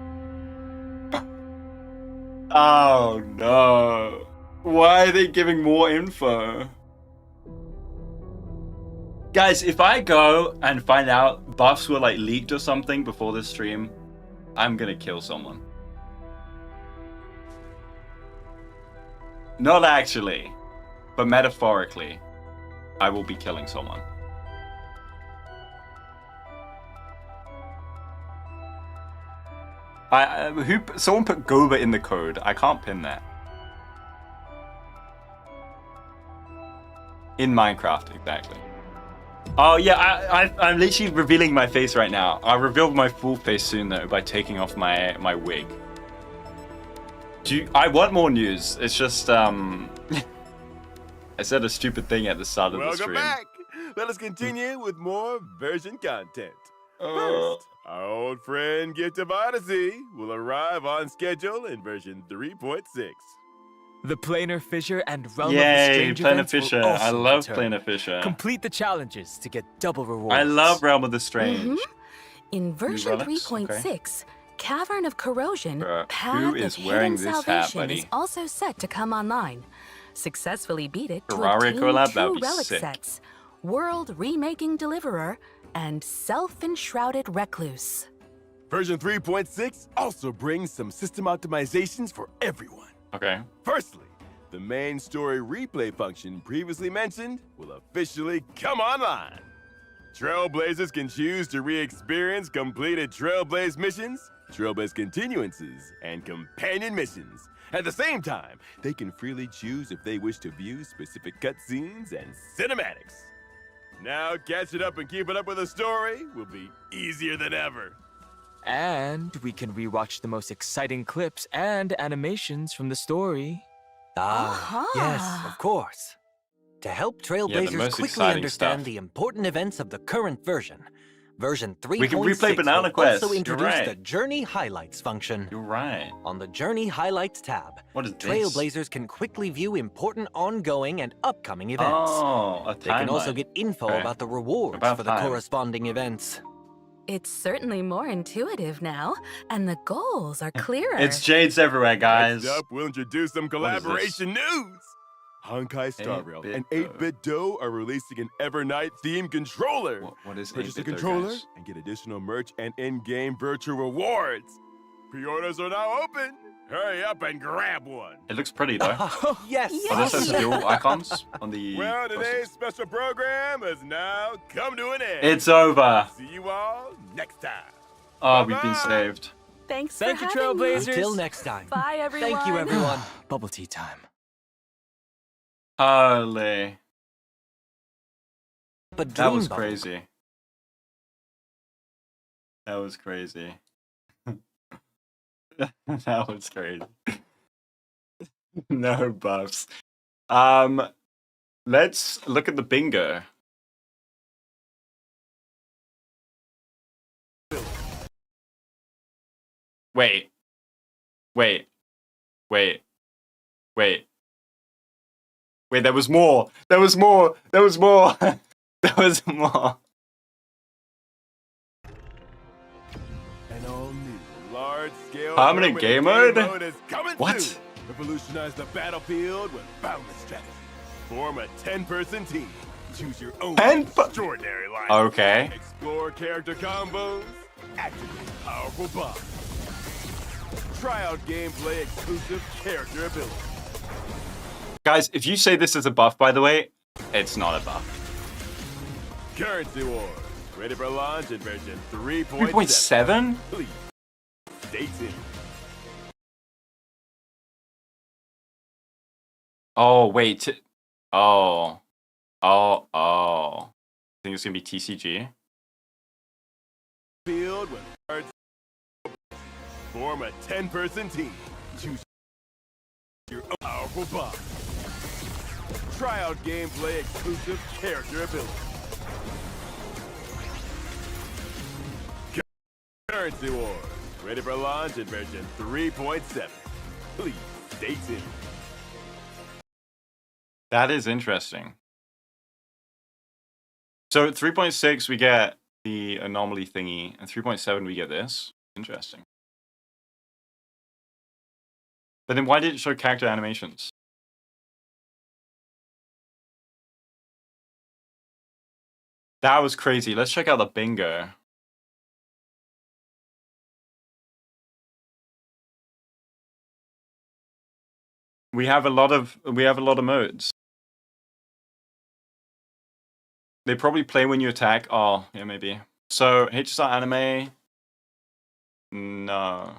Oh, no. Why are they giving more info? Guys, if I go and find out buffs were like leaked or something before this stream, I'm gonna kill someone. Not actually, but metaphorically, I will be killing someone. Someone put Guoba in the code. I can't pin that. In Minecraft, exactly. Oh yeah, I'm literally revealing my face right now. I'll reveal my full face soon though by taking off my wig. I want more news. It's just I said a stupid thing at the start of the Welcome stream. back. Let us continue with more version content. First, our old friend Gift of Odyssey will arrive on schedule in version 3.6. The Planar Fissure and Realm of the Yay, Strange Planar events will Fissure. also I love return. Planar Fissure. Complete the challenges to get double rewards. I love Realm of the Strange. In version relics? 3.6, Cavern of Corrosion, Bruh, Path who of is wearing Hidden this hat, Salvation buddy? is also set to come online. Successfully beat it to Ferrari obtain collab? That 2 would be relic sick. sets, World Remaking Deliverer, and Self-Enshrouded Recluse. Version 3.6 also brings some system optimizations for everyone. Okay. Firstly, the main story replay function previously mentioned will officially come online. Trailblazers can choose to re-experience completed Trailblaze missions, Trailblaze continuances, and companion missions. At the same time, they can freely choose if they wish to view specific cutscenes and cinematics. Now, catching up and keeping up with the story will be easier than ever. And we can rewatch the most exciting clips and animations from the story. Yes, of course. To help Trailblazers most quickly exciting understand stuff. the important events of the current version, version 3.6 We can replay Banana Quest. also You're introduce right. the Journey Highlights function. You're right. On the Journey Highlights tab, What is this? Trailblazers can quickly view important ongoing and upcoming events. Oh, a They can also timeline. get info Okay. about the rewards About for the time. corresponding events. It's certainly more intuitive now, and the goals are clearer. It's Jades everywhere, guys. Next up, we'll introduce some What is this? collaboration news. Honkai Star Rail 8-bit and 8-Bit Dough are releasing an Evernight themed controller. What is Purchase a 8-bit though, controller guys? and get additional merch and in-game virtual rewards. Pre-orders are now open. Hurry up and grab one. It looks pretty though. Yes! Oh, this has dual icons on the. Well, today's special program has now come to an end. It's over. See you all next time. Oh, we've been Bye-bye. saved. Thanks Thank for you, having me. Trailblazers. Until next time. Bye, everyone. Thank you, everyone. Bubble tea time. Holy. But That was dream bubble. crazy. That was crazy. That was crazy. No buffs. Let's look at the bingo. Wait. Wait. Wait. Wait. Wait, there was more. There was more. There was more. There was more. An all-new, large-scale Permanent game mode? is coming What? soon. Revolutionize the battlefield with boundless strategy. Form a 10-person team. Choose your own 10 extraordinary line. Okay. Explore character combos. Activate powerful buffs. Try out gameplay exclusive character abilities. Guys, if you say this is a buff, by the way, it's not a buff. Currency Wars. Ready for launch in version 3.7. 3.7? Please stay tuned. Oh, wait. Oh. Oh, oh. I think it's going to be TCG. Field with cards. Form a 10-person team. Choose your own powerful buff. Try out gameplay exclusive character abilities. Currency Wars. Ready for launch in version 3.7. Please stay tuned. That is interesting. So at 3.6 we get the anomaly thingy, and 3.7 we get this. Interesting. But then why did it show character animations? That was crazy. Let's check out the bingo. We have a lot of modes. They probably play when you attack. Oh, yeah, maybe. So HSR anime. No.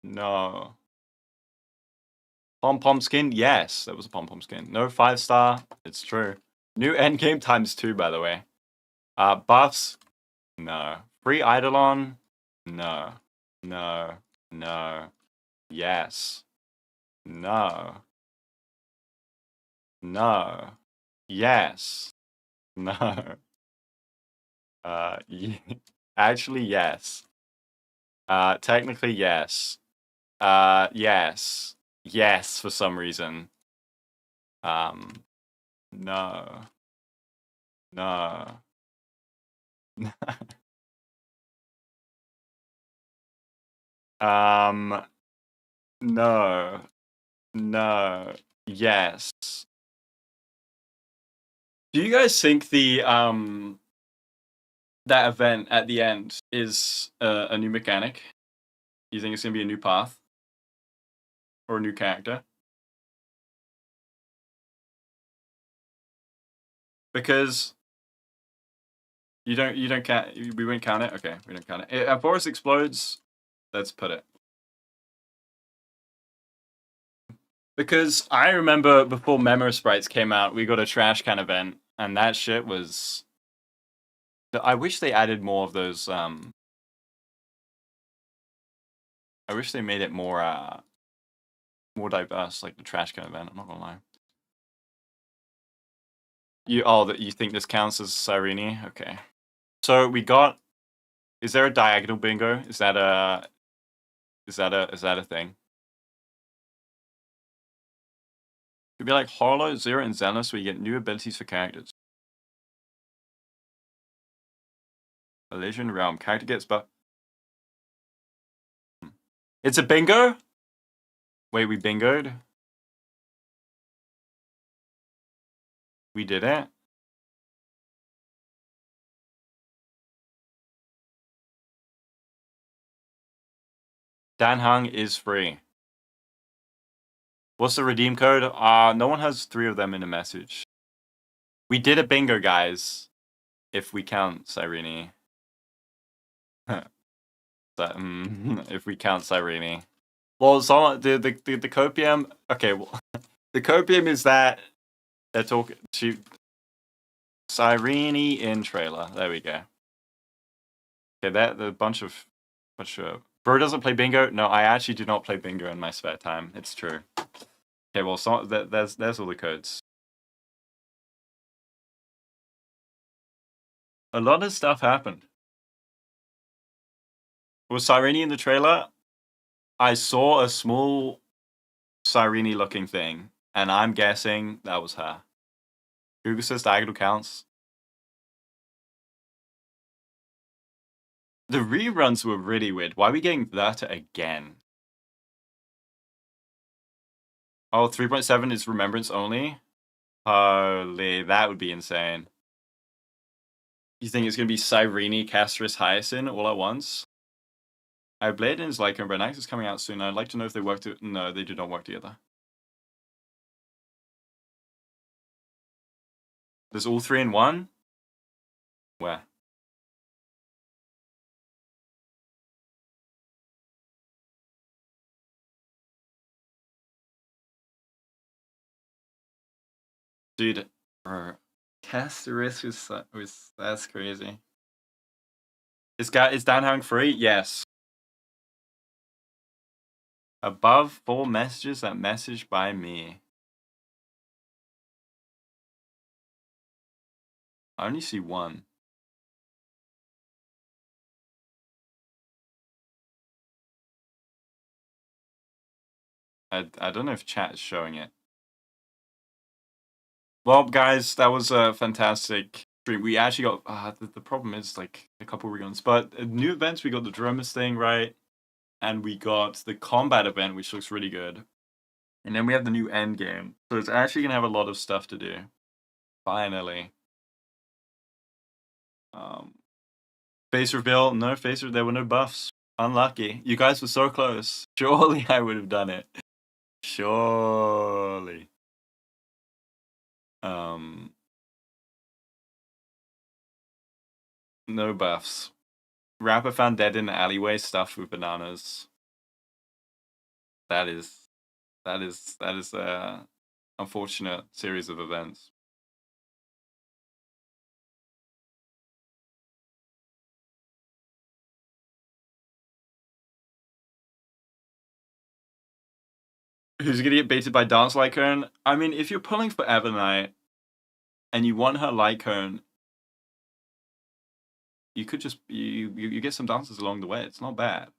No. Pom-pom skin? Yes, that was a pom-pom skin. No 5-star. It's true. New endgame ×2, by the way. Buffs? No. Free Eidolon? No. No. No. Yes. No. No. Yes. No. Actually, yes. Technically, yes. Yes. Yes, for some reason. No. No. No. No. Yes. Do you guys think the that event at the end is a new mechanic? You think it's gonna be a new path? Or a new character? Because you don't count, we won't count it? Okay, we don't count it. If Forest explodes, let's put it. Because I remember before Memo Sprites came out, we got a trash can event, and that shit was... I wish they added more of those, I wish they made it more diverse, like the trash can event, I'm not gonna lie. You think this counts as Cyrene? Okay. So we got... Is there a diagonal bingo? Is that a thing? It'd be like Harlow, Zero, and Zealous, where you get new abilities for characters. Elysian Realm. Character gets It's a bingo? Wait, we bingoed? We did it? Dan Heng is free. What's the redeem code? No one has 3 of them in a message. We did a bingo, guys. If we count Cyrene. If we count Cyrene. Well, so the copium. Okay, well, the copium is that they're talking. Cyrene in trailer. There we go. Okay, that the bunch of. Bro doesn't play bingo. No, I actually do not play bingo in my spare time. It's true. Okay, well, so there's all the codes. A lot of stuff happened. Was Cyrene in the trailer? I saw a small Cyrene-looking thing, and I'm guessing that was her. Google says diagonal counts. The reruns were really weird. Why are we getting that again? Oh, 3.7 is remembrance only? Holy, that would be insane. You think it's going to be Cyrene, Castris, Hyacinth all at once? I Blade and Lycan, but Nax is coming out soon. I'd like to know if they work together. No, they do not work together. There's all 3 in 1? Where? Dude, Castris was that's crazy. Is Dan Heng free? Yes. Above 4 messages that message by me. I only see 1. I don't know if chat is showing it. Well, guys, that was a fantastic stream. We actually got the problem is like a couple reruns, but new events. We got the drummers thing right, and we got the combat event, which looks really good. And then we have the new end game, so it's actually gonna have a lot of stuff to do. Finally. Face reveal. No face reveal. There were no buffs. Unlucky. You guys were so close. Surely I would have done it. Surely. No buffs. Rapper found dead in the alleyway, stuffed with bananas. That is a unfortunate series of events. Who's gonna get baited by Dance Lycone? I mean, if you're pulling for Evernight and you want her Lycone, you could just you get some dances along the way. It's not bad.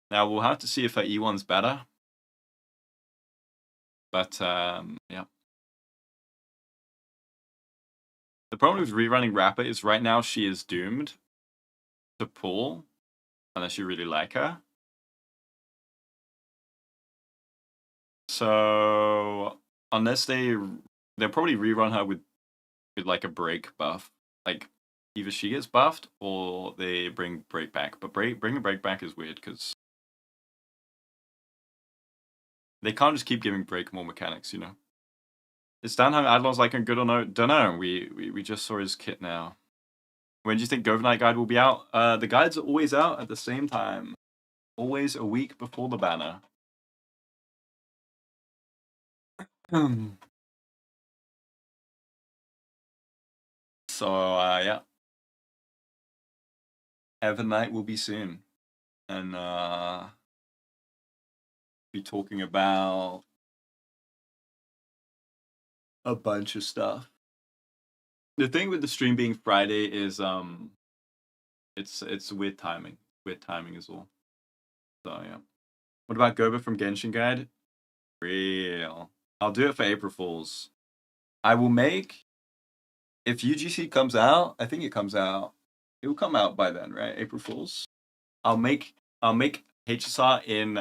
Now we'll have to see if her E1's better. But yeah. The problem with rerunning Rapper is right now she is doomed to pull unless you really like her. So unless they'll probably rerun her with like a break buff. Like either she gets buffed or they bring break back. But bringing break back is weird because they can't just keep giving break more mechanics, you know. Is Dan Heng Adlon's like good or no? Dunno. We just saw his kit now. When do you think Overnight Guide will be out? The guides are always out at the same time. Always a week before the banner. So yeah. Evernight will be soon. And be talking about a bunch of stuff. The thing with the stream being Friday is it's weird timing. Weird timing as well. So yeah. What about Guoba from Genshin Guide? Real. I'll do it for April Fools. I will make if UGC comes out, I think it comes out. It will come out by then, right? April Fools. I'll make HSR in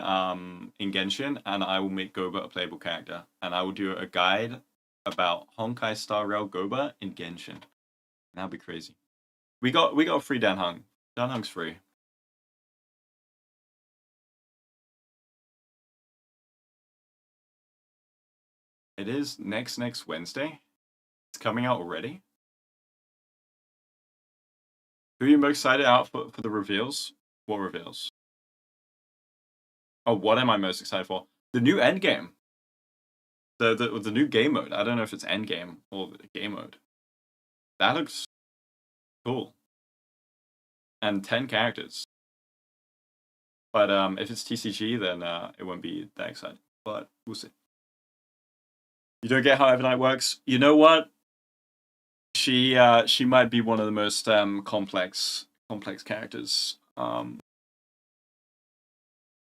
Genshin, and I will make Guoba a playable character, and I will do a guide about Honkai Star Rail Guoba in Genshin. That'd be crazy. We got free Dan Heng. Dan Heng's free. It is next Wednesday. It's coming out already. Who are you most excited out for the reveals? What reveals? Oh, what am I most excited for? The new endgame. The new game mode. I don't know if it's endgame or game mode. That looks cool. And 10 characters. But if it's TCG, then it won't be that exciting. But we'll see. You don't get how Evernight works? You know what? She might be one of the most complex characters.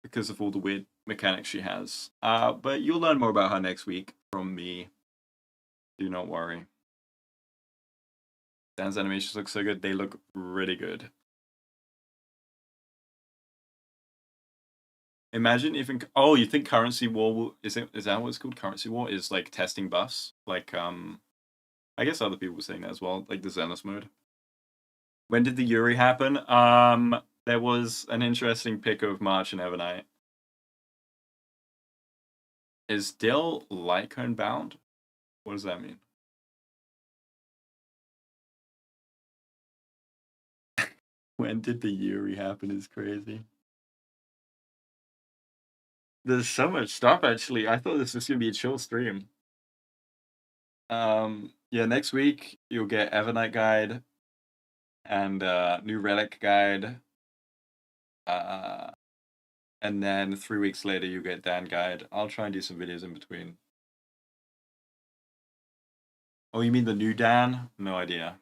Because of all the weird mechanics she has. But you'll learn more about her next week from me. Do not worry. Dan's animations look so good. They look really good. Imagine if you think Currency War is that what it's called? Currency War is like testing buffs. Like I guess other people were saying that as well, like the Xenos mode. When did the Yuri happen? There was an interesting pick of March and Evernight. Is Dill Lycone bound? What does that mean? When did the Yuri happen is crazy. There's so much stuff, actually. I thought this was going to be a chill stream. Yeah, next week you'll get Evernight guide and new Relic guide. And then 3 weeks later you get Dan guide. I'll try and do some videos in between. Oh, you mean the new Dan? No idea.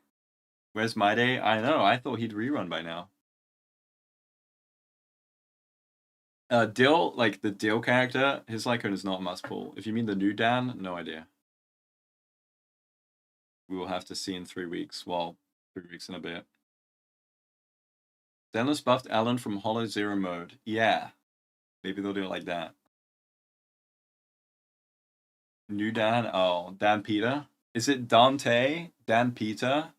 Where's My Day? I know, I thought he'd rerun by now. Dill, like the Dill character, his Lycone is not must pull. If you mean the new Dan, no idea. We will have to see in 3 weeks. Well, 3 weeks and a bit. Zenless buffed Alan from Hollow Zero mode. Yeah. Maybe they'll do it like that. New Dan? Oh, Dan Peter? Is it Dante? Dan Peter?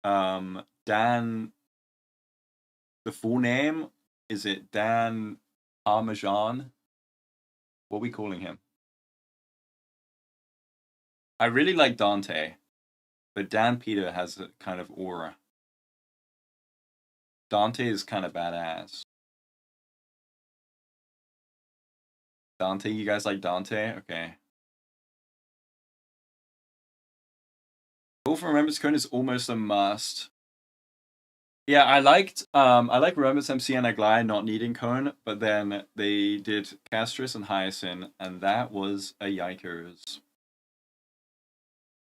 Dan... The full name? Is it Dan Parmesan? What are we calling him? I really like Dante, but Dan Peter has a kind of aura. Dante is kind of badass. Dante, you guys like Dante? Okay. Call for Remembrance Cone is almost a must. Yeah, I like Remembrance MC and Aglai not needing Cone, but then they did Castris and Hyacinth, and that was a yikers.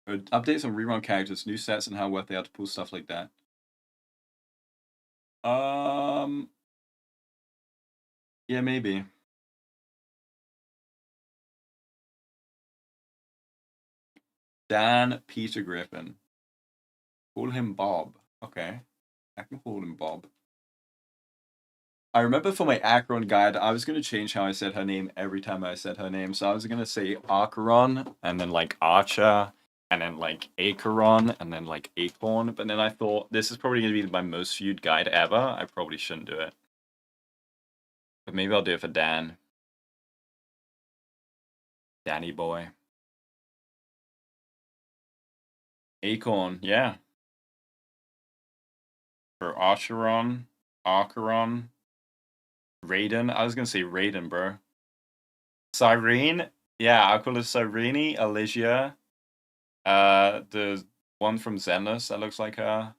Updates on rerun characters, new sets, and how worth they are to pull stuff like that. Yeah, maybe. Dan Peter Griffin. Call him Bob. Okay. I can call him Bob. I remember for my Acheron guide, I was going to change how I said her name every time I said her name. So I was going to say Acheron, and then like Archer, and then like Acheron, and then like Acorn. But then I thought, this is probably going to be my most viewed guide ever. I probably shouldn't do it. But maybe I'll do it for Dan. Danny boy. Acorn, yeah. For Archeron, Archeron, Raiden. I was gonna say Raiden, bro. Cyrene? Yeah, I'll call it Cyrene, Alicia. The one from Zenless that looks like her.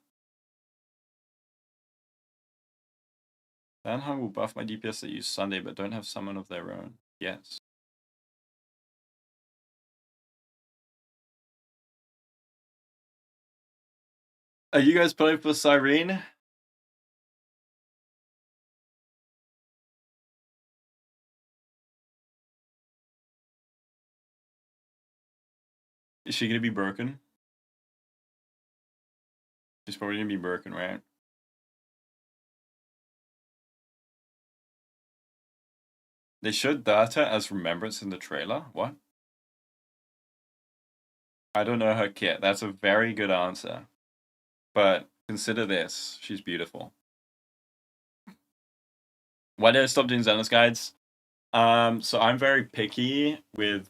Heng will buff my DPS that use Sunday but don't have summon of their own. Yes. Are you guys playing for Cyrene? Is she gonna be broken? She's probably gonna be broken, right? They showed Data as Remembrance in the trailer? What? I don't know her kit. That's a very good answer. But consider this. She's beautiful. Why did I stop doing Xenos guides? So I'm very picky with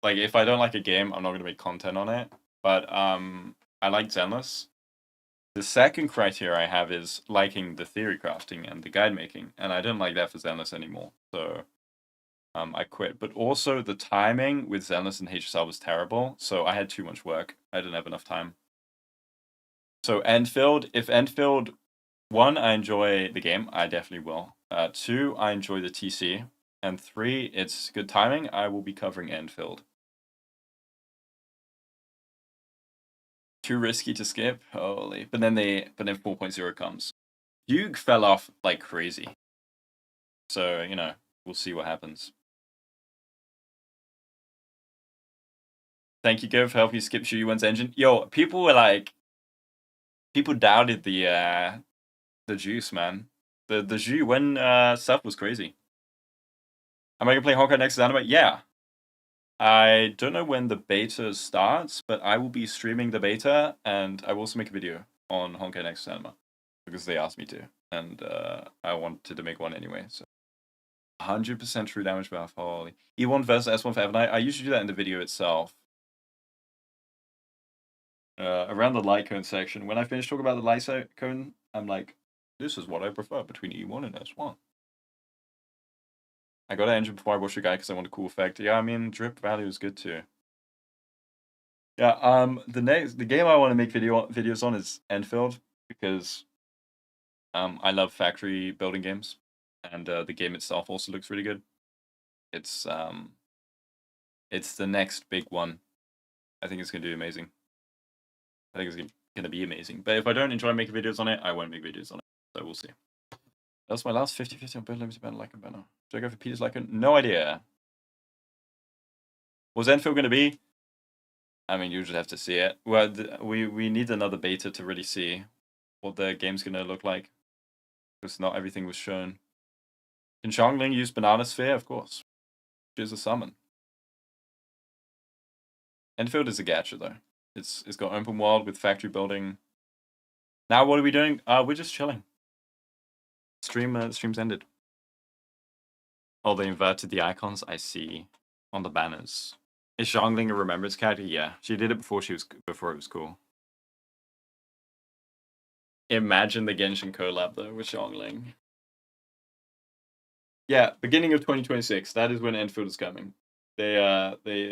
Like, if I don't like a game, I'm not gonna make content on it. But I like Zenless. The second criteria I have is liking the theory crafting and the guide making, and I don't like that for Zenless anymore. So I quit. But also the timing with Zenless and HSL was terrible, so I had too much work. I didn't have enough time. So Enfield, if Enfield, 1, I enjoy the game, I definitely will. 2, I enjoy the TC, and 3, it's good timing, I will be covering Enfield. Too risky to skip, holy. But then 4.0 comes. Hugh fell off like crazy. So, you know, we'll see what happens. Thank you, Go, for helping you skip Shu-Yuan's engine. Yo, people were like, people doubted the juice, man. The Zhu when stuff was crazy. Am I gonna play Honkai next anime? Yeah. I don't know when the beta starts, but I will be streaming the beta, and I will also make a video on Honkai next anime because they asked me to, and I wanted to make one anyway. So 100% true damage buff. Holy E1 versus S1 for Evernight. I usually do that in the video itself. Around the light cone section. When I finish talking about the light cone, I'm like, this is what I prefer between E1 and S1. I got an engine before I watched the guy because I want a cool effect. Yeah, I mean, drip value is good too. Yeah, the game I want to make videos on is Enfield because I love factory building games, and the game itself also looks really good. It's the next big one. I think it's gonna do amazing. I think it's gonna be amazing. But if I don't enjoy making videos on it, I won't make videos on it. So we'll see. That's my last 50-50 on build limited banner like a banner. Should I go for Peter's like a no idea. Was Enfield gonna be? I mean, you just have to see it. Well, we need another beta to really see what the game's gonna look like, because not everything was shown. Can Xiangling use Banana Sphere? Of course. She's a summon. Enfield is a gacha though. It's got open world with factory building. Now what are we doing? We're just chilling. Stream's ended. Oh, they inverted the icons. I see on the banners. Is Xiangling a remembrance character? Yeah, she did it before it was cool. Imagine the Genshin collab though with Xiangling. Yeah, beginning of 2026. That is when Enfield is coming. They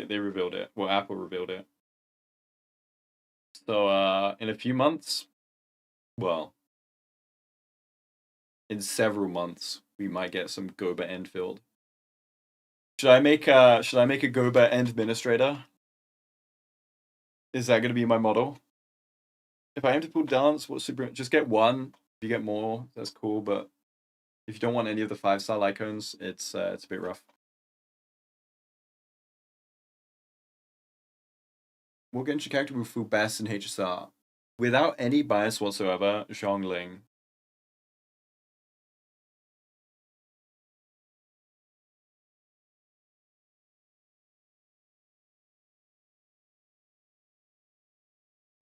revealed it. Well, Apple revealed it. So in a few months, well, in several months, we might get some Guoba Enfield. Should I make a Guoba Administrator? Is that gonna be my model? If I aim to pull dance, what super? Just get one. If you get more, that's cool. But if you don't want any of the 5-star icons, it's a bit rough. What Genshin character will feel best in HSR? Without any bias whatsoever, Xiangling.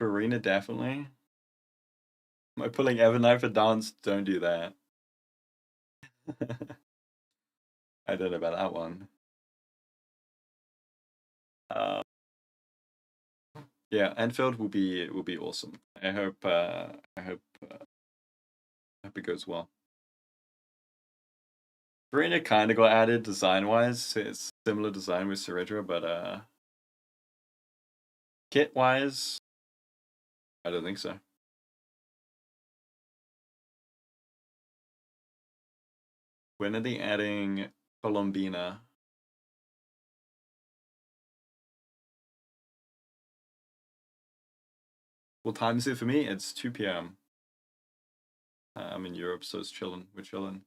Arena, definitely. Am I pulling Evernight for dance? Don't do that. I don't know about that one. Yeah, Enfield will be awesome. I hope it goes well. Arena kind of got added design-wise. It's similar design with Ceredra, but kit-wise, I don't think so. When are they adding Colombina? What time is it for me? It's 2 p.m. I'm in Europe, so it's chilling. We're chilling.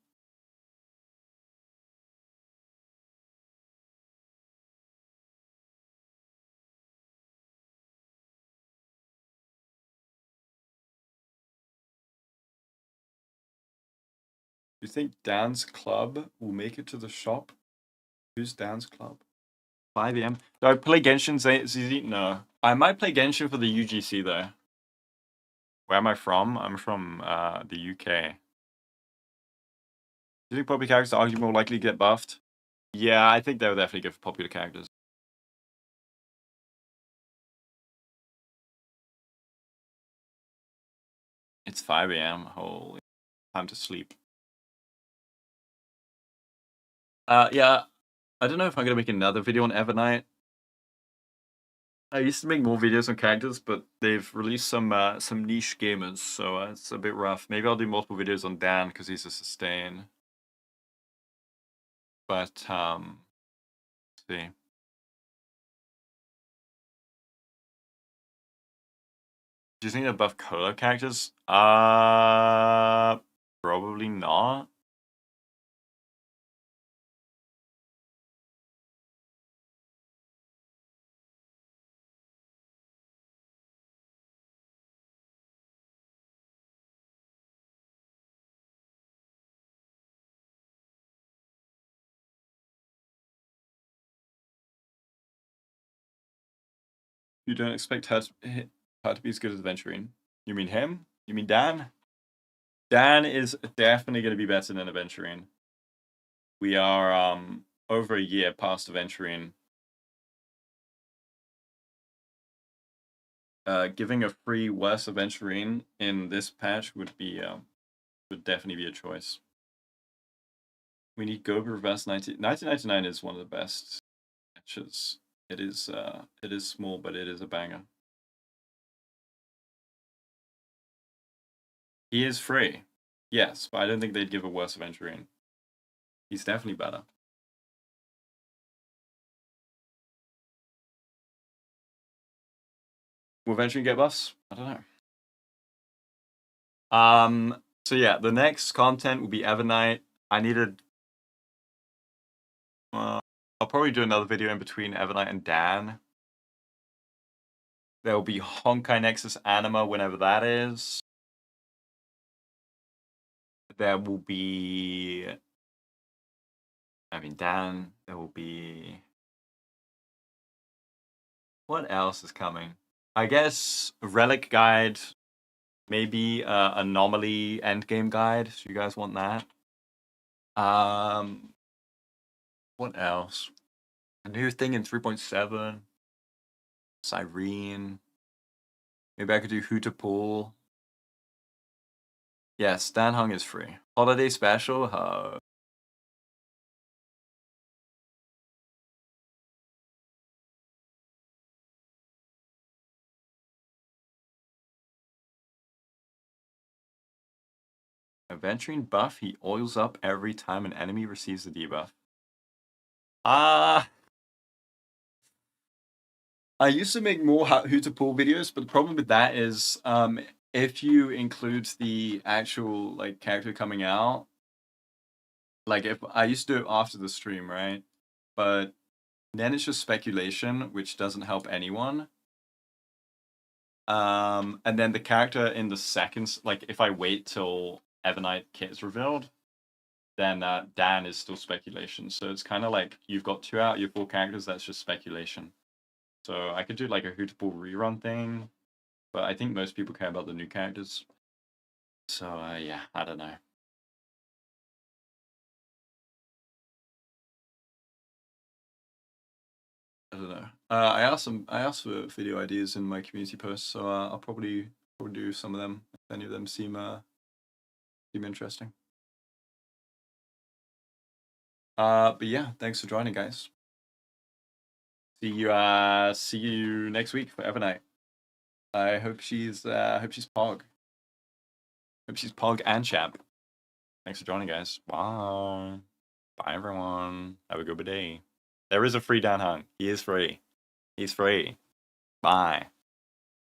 You think Dance Club will make it to the shop? Who's Dance Club? 5 a.m. Do I play Genshin ZZ? No. I might play Genshin for the UGC though. Where am I from? I'm from the UK. Do you think popular characters are arguably more likely to get buffed? Yeah, I think they'll definitely go for popular characters. It's 5 a.m. Holy, time to sleep. Yeah, I don't know if I'm gonna make another video on Evernight. I used to make more videos on characters, but they've released some niche gamers, so it's a bit rough. Maybe I'll do multiple videos on Dan because he's a sustain. But let's see. Do you think they'll buff Cola characters? Probably not. You don't expect her to be as good as Aventurine. You mean him? You mean Dan? Dan is definitely going to be better than Aventurine. We are over a year past Aventurine. Giving a free worse Aventurine in this patch would definitely be a choice. We need Guoba reverse 1999 is one of the best patches. It is small, but it is a banger. He is free, yes, but I don't think they'd give a worse Aventurine. He's definitely better. Will Aventurine get buffs? I don't know. So yeah, the next content will be Evernight. I needed. I'll probably do another video in between Evernight and Dan. There will be Honkai Nexus Anima whenever that is. There will be. I mean, Dan. There will be. What else is coming? I guess Relic Guide. Maybe Anomaly Endgame Guide. So you guys want that? What else? A new thing in 3.7. Cyrene. Maybe I could do Hootapool. Yes, Dan Hung is free. Holiday special? Aventurine buff, he oils up every time an enemy receives a debuff. I used to make more Hootapool videos, but the problem with that is if you include the actual like character coming out, like if I used to do it after the stream, right? But then it's just speculation, which doesn't help anyone. And then the character in the seconds, like if I wait till Evernight kit is revealed, then Dan is still speculation. So it's kind of like you've got 2 out of your 4 characters, that's just speculation. So I could do like a Hootapool rerun thing, but I think most people care about the new characters. So yeah, I don't know. I don't know. I asked for video ideas in my community post, so I'll probably do some of them if any of them seem interesting. But yeah, thanks for joining, guys. See you next week for Evernight. I hope she's Pog. Hope she's Pog and Chap. Thanks for joining, guys. Bye. Bye, everyone. Have a good day. There is a free Dan Hung. He is free. He's free. Bye.